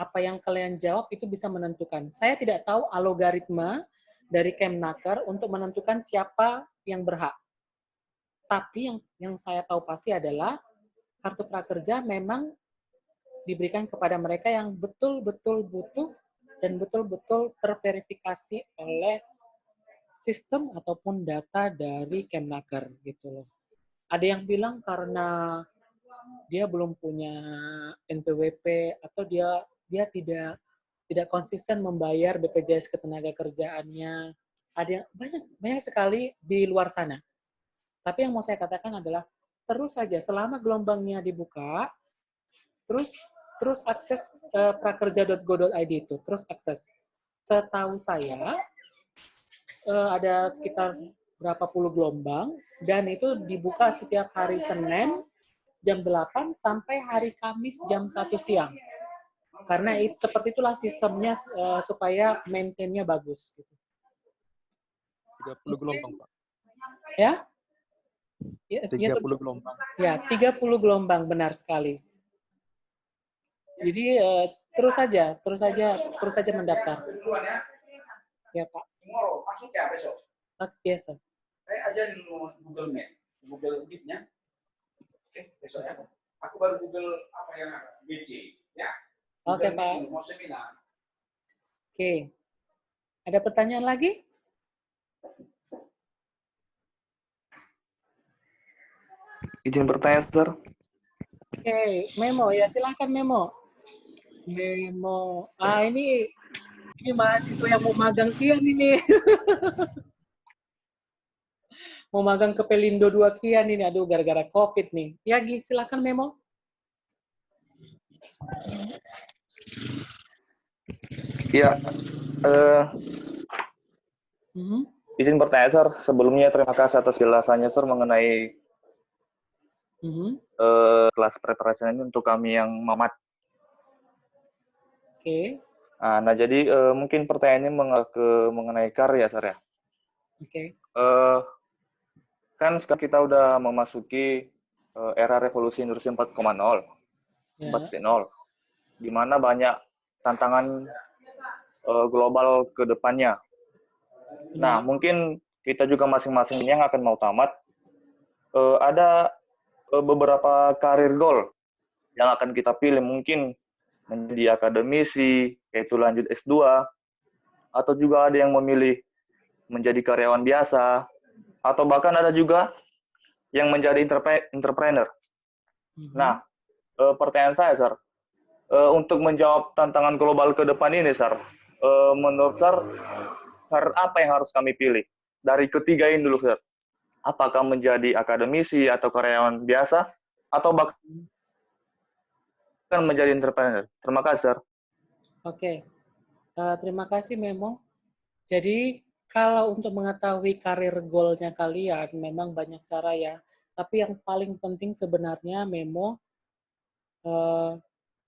Apa yang kalian jawab itu bisa menentukan. Saya tidak tahu algoritma dari Kemnaker untuk menentukan siapa yang berhak. Tapi yang saya tahu pasti adalah kartu prakerja memang diberikan kepada mereka yang betul-betul butuh dan betul-betul terverifikasi oleh sistem ataupun data dari Kemnaker gitu loh. Ada yang bilang karena dia belum punya NPWP atau dia tidak konsisten membayar BPJS ketenagakerjaannya. Ada banyak sekali di luar sana. Tapi yang mau saya katakan adalah terus saja selama gelombangnya dibuka, terus akses prakerja.go.id itu, terus akses. Setahu saya ada sekitar berapa puluh gelombang dan itu dibuka setiap hari Senin jam 8 sampai hari Kamis jam 1 siang. Karena seperti itulah sistemnya supaya maintain-nya bagus. 30 gelombang, Pak. Ya? 30 gelombang. Ya, 30 gelombang, benar sekali. Jadi terus saja mendaftar. Ya, Pak. Masuk ya besok? Biasa. Saya ajarin Google Meet-nya. Oke, besok ya. Aku baru Google apa yang ada, BC, ya. Oke, Pak. Mau seminar. Oke. Ada pertanyaan lagi? Izin bertanya, Sir. Oke, Memo ya, silahkan Memo. Ini mahasiswa yang mau magang kian ini. Mau magang ke Pelindo 2 kian ini, aduh gara-gara COVID nih. Ya, silahkan Memo. Iya, izin bertanya, Sir. Sebelumnya terima kasih atas jelasannya, Sir, mengenai kelas preparation ini untuk kami yang mamat. Oke. Nah, jadi mungkin pertanyaannya mengenai karya, Sir, ya. Oke. Kan sekarang kita udah memasuki era revolusi industri 4.0, 4.0, di mana banyak tantangan global ke depannya. Nah, mungkin kita juga masing-masing yang akan mau tamat, ada beberapa karir goal yang akan kita pilih, mungkin menjadi akademisi, yaitu lanjut S2, atau juga ada yang memilih menjadi karyawan biasa, atau bahkan ada juga yang menjadi entrepreneur. Nah, pertanyaan saya, Sir, untuk menjawab tantangan global ke depan ini, Sir, menurut Sir, apa yang harus kami pilih? Dari ketiga ini dulu, Sir. Apakah menjadi akademisi atau karyawan biasa, atau bahkan menjadi entrepreneur? Terima kasih, Sir. Oke. Terima kasih, Memo. Jadi, kalau untuk mengetahui karir goal-nya kalian, memang banyak cara ya. Tapi yang paling penting sebenarnya, Memo,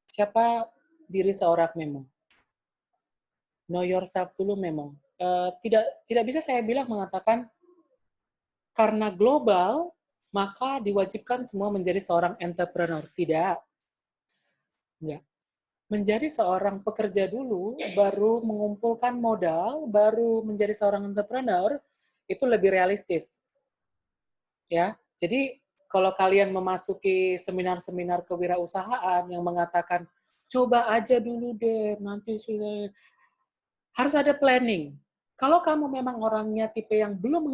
siapa diri seorang Memo? Know yourself dulu, Memo. Tidak bisa saya bilang mengatakan karena global, maka diwajibkan semua menjadi seorang entrepreneur. Tidak. Enggak. Menjadi seorang pekerja dulu, baru mengumpulkan modal, baru menjadi seorang entrepreneur, itu lebih realistis. Ya, jadi kalau kalian memasuki seminar-seminar kewirausahaan yang mengatakan coba aja dulu deh, nanti sudah harus ada planning. Kalau kamu memang orangnya tipe yang belum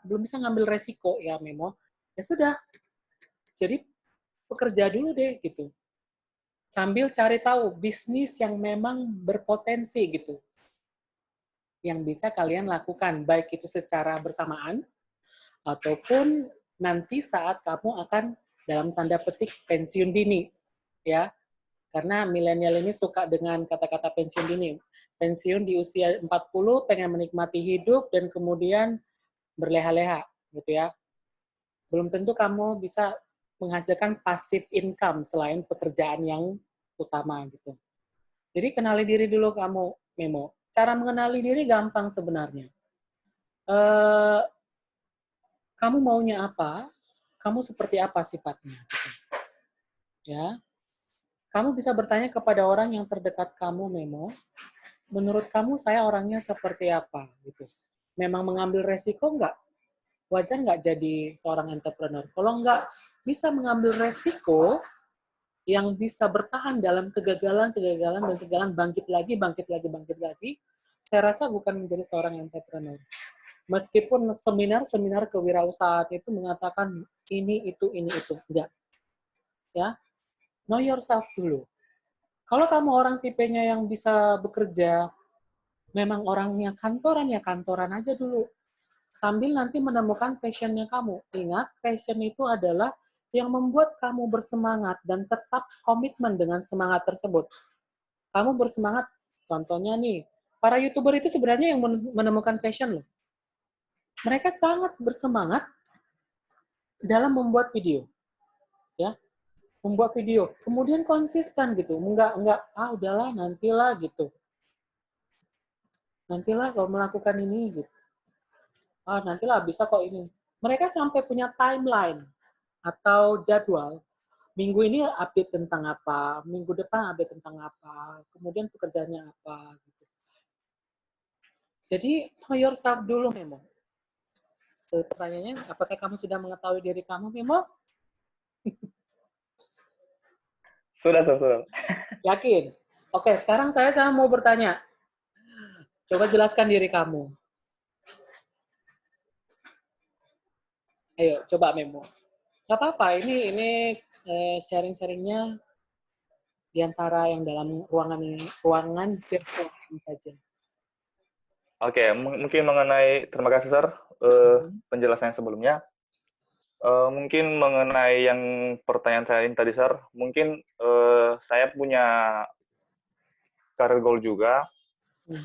bisa ngambil resiko ya Memo, ya sudah. Jadi bekerja dulu deh gitu. Sambil cari tahu bisnis yang memang berpotensi gitu. Yang bisa kalian lakukan baik itu secara bersamaan ataupun nanti saat kamu akan dalam tanda petik pensiun dini, ya. Karena milenial ini suka dengan kata-kata pensiun dini. Pensiun di usia 40, pengen menikmati hidup, dan kemudian berleha-leha, gitu ya. Belum tentu kamu bisa menghasilkan passive income selain pekerjaan yang utama, gitu. Jadi kenali diri dulu kamu, Memo. Cara mengenali diri gampang sebenarnya. Kamu maunya apa, kamu seperti apa sifatnya. Ya, kamu bisa bertanya kepada orang yang terdekat kamu, Memo. Menurut kamu saya orangnya seperti apa, gitu. Memang mengambil resiko nggak? Wajar nggak jadi seorang entrepreneur? Kalau nggak bisa mengambil resiko yang bisa bertahan dalam kegagalan, bangkit lagi, saya rasa bukan menjadi seorang entrepreneur. Meskipun seminar-seminar kewirausahaan itu mengatakan ini, itu, enggak. Ya, know yourself dulu. Kalau kamu orang tipenya yang bisa bekerja, memang orangnya kantoran, ya kantoran aja dulu. Sambil nanti menemukan passion-nya kamu. Ingat, passion itu adalah yang membuat kamu bersemangat dan tetap komitmen dengan semangat tersebut. Kamu bersemangat, contohnya nih, para YouTuber itu sebenarnya yang menemukan passion loh. Mereka sangat bersemangat dalam membuat video, ya, membuat video, kemudian konsisten gitu, enggak udahlah nantilah gitu, nantilah kalau melakukan ini gitu, nantilah bisa kok ini. Mereka sampai punya timeline atau jadwal. Minggu ini update tentang apa, minggu depan update tentang apa, kemudian pekerjaannya apa gitu. Jadi know yourself dulu, Memo. Pertanyaannya, apakah kamu sudah mengetahui diri kamu, Memo? Sudah. Yakin? Oke, sekarang saya mau bertanya. Coba jelaskan diri kamu. Ayo, coba Memo. Gak apa-apa, ini sharing-sharingnya di antara yang dalam ruangan virtual ini saja. Oke, mungkin terima kasih Sir, penjelasan sebelumnya. Mungkin mengenai yang pertanyaan saya ini tadi Sir, mungkin saya punya career goal juga.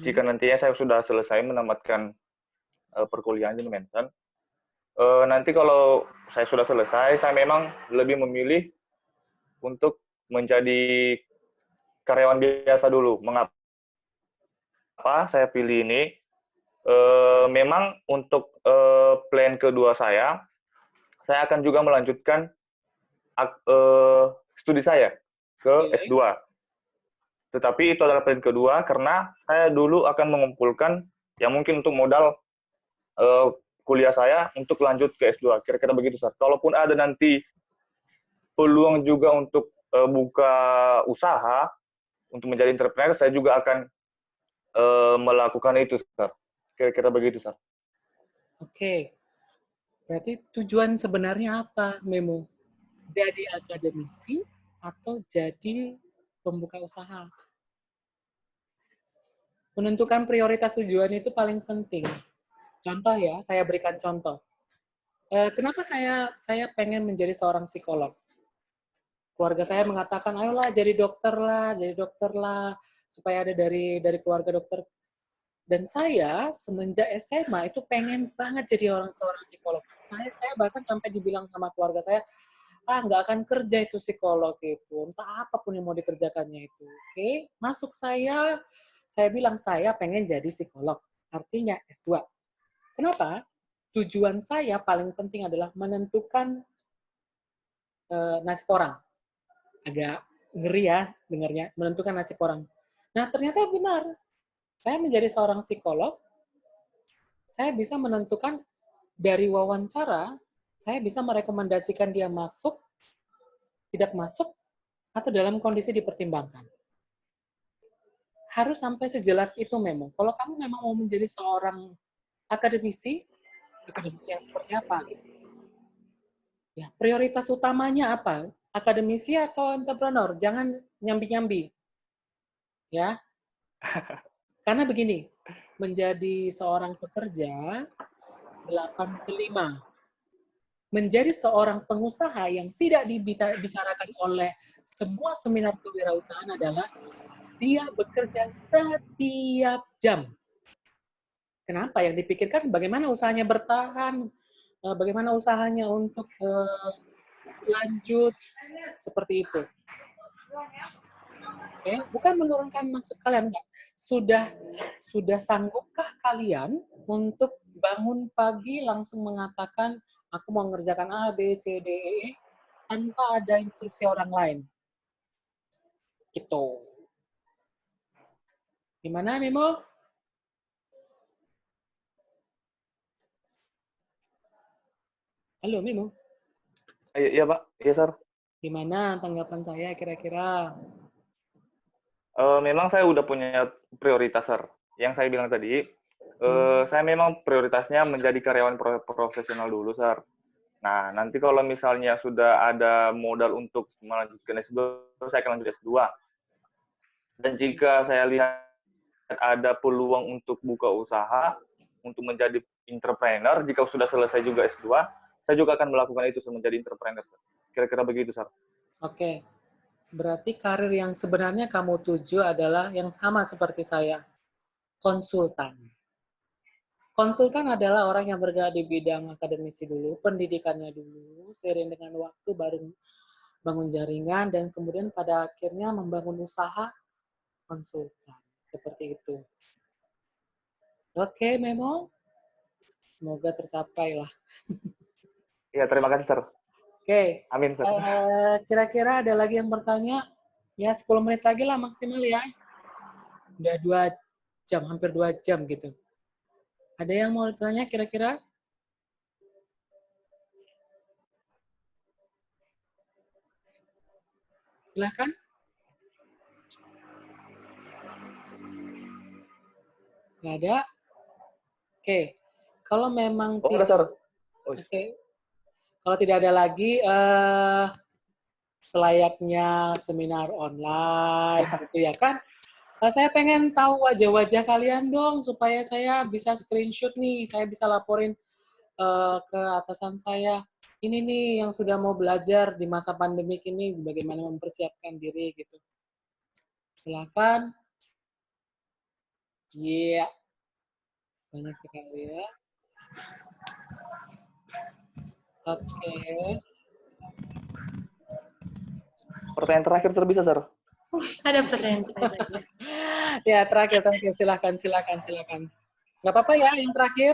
Jika nantinya saya sudah selesai menamatkan perkuliahan di Mensen, nanti kalau saya sudah selesai, saya memang lebih memilih untuk menjadi karyawan biasa dulu. Mengapa saya pilih ini? Memang untuk plan kedua saya akan juga melanjutkan studi saya ke S2. Tetapi itu adalah plan kedua karena saya dulu akan mengumpulkan yang mungkin untuk modal kuliah saya untuk lanjut ke S2. Kira-kira begitu, Sir. Kalaupun ada nanti peluang juga untuk buka usaha, untuk menjadi entrepreneur, saya juga akan melakukan itu, Sir. Kira-kira begitu, Sir. Oke. Berarti tujuan sebenarnya apa, Memo? Jadi akademisi atau jadi pembuka usaha? Menentukan prioritas tujuan itu paling penting. Contoh ya, saya berikan contoh. Kenapa saya pengen menjadi seorang psikolog? Keluarga saya mengatakan, ayolah jadi dokter lah, supaya ada dari keluarga dokter. Dan saya semenjak SMA itu pengen banget jadi seorang psikolog. Saya bahkan sampai dibilang sama keluarga saya, nggak akan kerja itu psikolog itu, entah apapun yang mau dikerjakannya itu. Oke, masuk saya bilang saya pengen jadi psikolog, artinya S2. Kenapa? Tujuan saya paling penting adalah menentukan nasib orang. Agak ngeri ya dengarnya, menentukan nasib orang. Nah, ternyata benar. Saya menjadi seorang psikolog, saya bisa menentukan dari wawancara, saya bisa merekomendasikan dia masuk, tidak masuk, atau dalam kondisi dipertimbangkan. Harus sampai sejelas itu memang. Kalau kamu memang mau menjadi seorang akademisi yang seperti apa gitu. Ya, prioritas utamanya apa? Akademisi atau entrepreneur? Jangan nyambi-nyambi. Ya. Karena begini, menjadi seorang pekerja 8/5. Menjadi seorang pengusaha yang tidak dibicarakan oleh semua seminar kewirausahaan adalah dia bekerja setiap jam. Kenapa? Yang dipikirkan bagaimana usahanya bertahan, bagaimana usahanya untuk lanjut, seperti itu. Oke, bukan menurunkan maksud kalian, enggak. Sudah sanggupkah kalian untuk bangun pagi langsung mengatakan aku mau mengerjakan A, B, C, D, E tanpa ada instruksi orang lain? Gitu. Gimana, Mimo? Halo, Mimo. Iya, Pak. Iya, Sir. Gimana tanggapan saya kira-kira? Memang saya udah punya prioritas, Sir. Yang saya bilang tadi, saya memang prioritasnya menjadi karyawan profesional dulu, Sir. Nah, nanti kalau misalnya sudah ada modal untuk melanjutkan S2, saya akan lanjut S2. Dan jika saya lihat ada peluang untuk buka usaha, untuk menjadi entrepreneur, jika sudah selesai juga S2, saya juga akan melakukan itu menjadi entrepreneur, Sir. Kira-kira begitu, Sir. Oke. Berarti karir yang sebenarnya kamu tuju adalah yang sama seperti saya, konsultan. Konsultan adalah orang yang bergerak di bidang akademisi dulu, pendidikannya dulu, seiring dengan waktu baru bangun jaringan, dan kemudian pada akhirnya membangun usaha konsultan. Seperti itu. Oke, Memo. Semoga tercapai lah. Iya, terima kasih, Sir. Oke. Amin, Sir. Kira-kira ada lagi yang bertanya? Ya, 10 menit lagi lah maksimal ya. Udah 2 jam, hampir 2 jam gitu. Ada yang mau tanya kira-kira? Silakan. Nggak ada? Oke. Kalau memang tidak... Sir. Oke. Kalau tidak ada lagi, selayaknya seminar online gitu ya kan? Saya pengen tahu wajah-wajah kalian dong, supaya saya bisa screenshot nih, saya bisa laporin ke atasan saya. Ini nih yang sudah mau belajar di masa pandemik ini, bagaimana mempersiapkan diri gitu. Silakan. Iya. Banyak sekali ya. Oke. Pertanyaan terakhir terbisa, Sir. Ada pertanyaan terakhir. Ya, terakhir. Silakan. Nggak apa-apa ya, yang terakhir.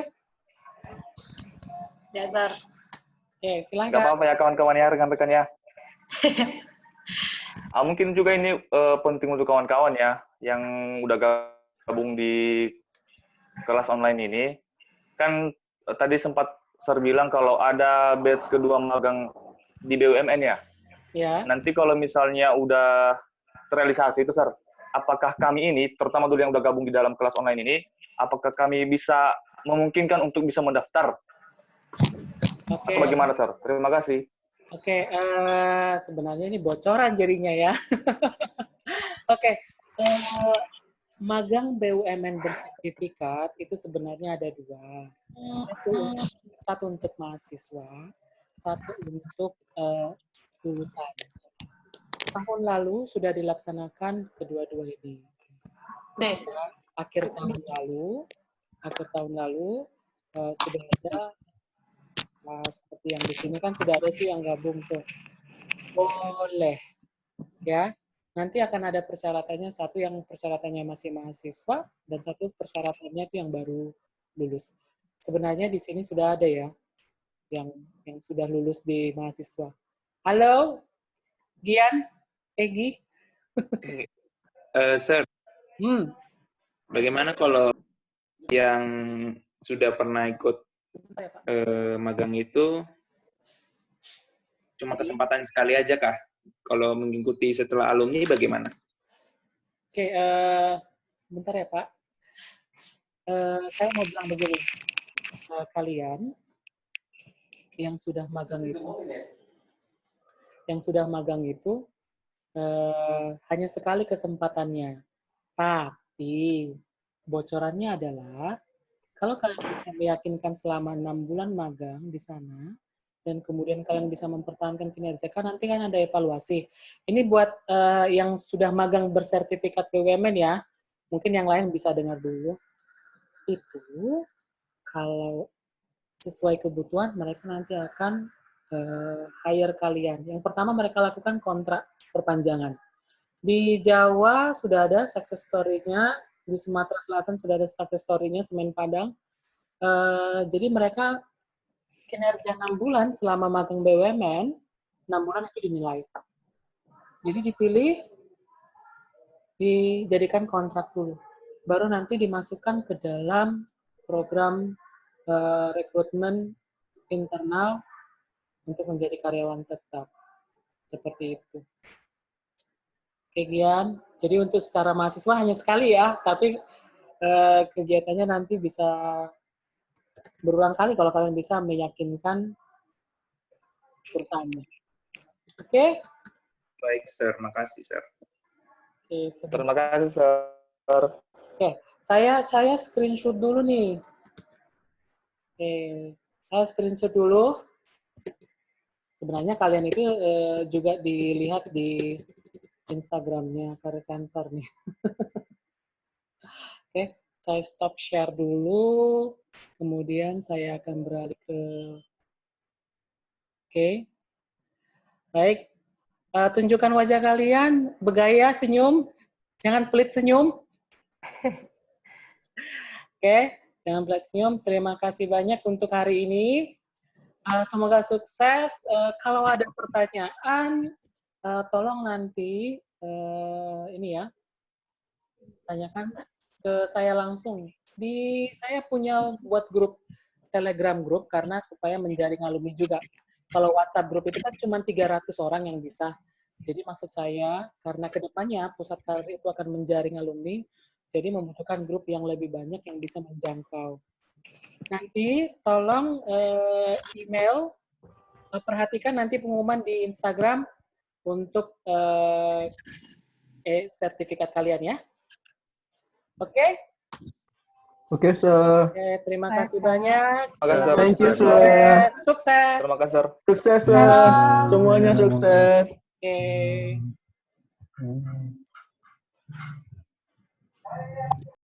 Dasar. Oke, silakan. Nggak apa-apa ya, kawan-kawan ya, rekan-rekan ya. Mungkin juga ini penting untuk kawan-kawan ya, yang udah gabung di kelas online ini. Kan tadi sempat Sir bilang kalau ada batch kedua magang di BUMN ya. Ya. Nanti kalau misalnya udah terrealisasi itu, Sir, apakah kami ini, terutama dulu yang udah gabung di dalam kelas online ini, apakah kami bisa memungkinkan untuk bisa mendaftar? Oke. Atau bagaimana, Sir? Terima kasih. Oke, sebenarnya ini bocoran jadinya ya. Oke, magang BUMN bersertifikat itu sebenarnya ada 2. Satu untuk mahasiswa, satu untuk lulusan. Tahun lalu sudah dilaksanakan kedua-dua ini. Akhir tahun lalu sudah ada seperti yang di sini kan sudah ada tuh yang gabung tuh. Boleh ya. Nanti akan ada persyaratannya, satu yang persyaratannya masih mahasiswa dan satu persyaratannya itu yang baru lulus. Sebenarnya di sini sudah ada ya yang sudah lulus di mahasiswa. Halo, Gian, Egi. Sir, bagaimana kalau yang sudah pernah ikut magang itu cuma kesempatan sekali aja kah? Kalau mengikuti setelah alumni bagaimana? Oke, sebentar ya Pak. Saya mau bilang begini, kalian yang sudah magang itu hanya sekali kesempatannya. Tapi bocorannya adalah kalau kalian bisa meyakinkan selama 6 bulan magang di sana dan kemudian kalian bisa mempertahankan kinerja, kan nanti kan ada evaluasi. Ini buat yang sudah magang bersertifikat BUMN ya. Mungkin yang lain bisa dengar dulu. Itu kalau sesuai kebutuhan mereka nanti akan hire kalian. Yang pertama mereka lakukan kontrak perpanjangan. Di Jawa sudah ada success story-nya, di Sumatera Selatan sudah ada success story-nya, Semen Padang. Jadi mereka kinerja 6 bulan selama magang BUMN, 6 bulan itu dinilai. Jadi dipilih, dijadikan kontrak dulu. Baru nanti dimasukkan ke dalam program rekrutmen internal untuk menjadi karyawan tetap. Seperti itu. Oke, Gian. Jadi untuk secara mahasiswa hanya sekali ya, tapi kegiatannya nanti bisa berulang kali kalau kalian bisa meyakinkan perusahaannya. Oke? Baik, Sir. Makasih, Sir. Oke, Terima kasih, Sir. Oke, saya screenshot dulu nih. Oke, saya screenshot dulu. Sebenarnya kalian itu juga dilihat di Instagramnya Career Center nih. Oke, saya stop share dulu. Kemudian saya akan beralih ke... Oke. Baik. Tunjukkan wajah kalian. Bergaya, senyum. Jangan pelit senyum. Oke. Jangan pelit senyum. Terima kasih banyak untuk hari ini. Semoga sukses. Kalau ada pertanyaan, tolong nanti ini ya, tanyakan ke saya langsung. Saya punya buat grup Telegram grup karena supaya menjaring alumni juga. Kalau WhatsApp grup itu kan cuma 300 orang yang bisa. Jadi maksud saya karena kedepannya pusat karir itu akan menjaring alumni, jadi membutuhkan grup yang lebih banyak yang bisa menjangkau. Nanti tolong email, perhatikan nanti pengumuman di Instagram untuk sertifikat kalian ya. Oke? Oke, Sir. Oke, terima kasih banyak. Thank you, Sir. Sukses. Terima kasih, Sir. Sukses, Sir. Semuanya sukses. Oke.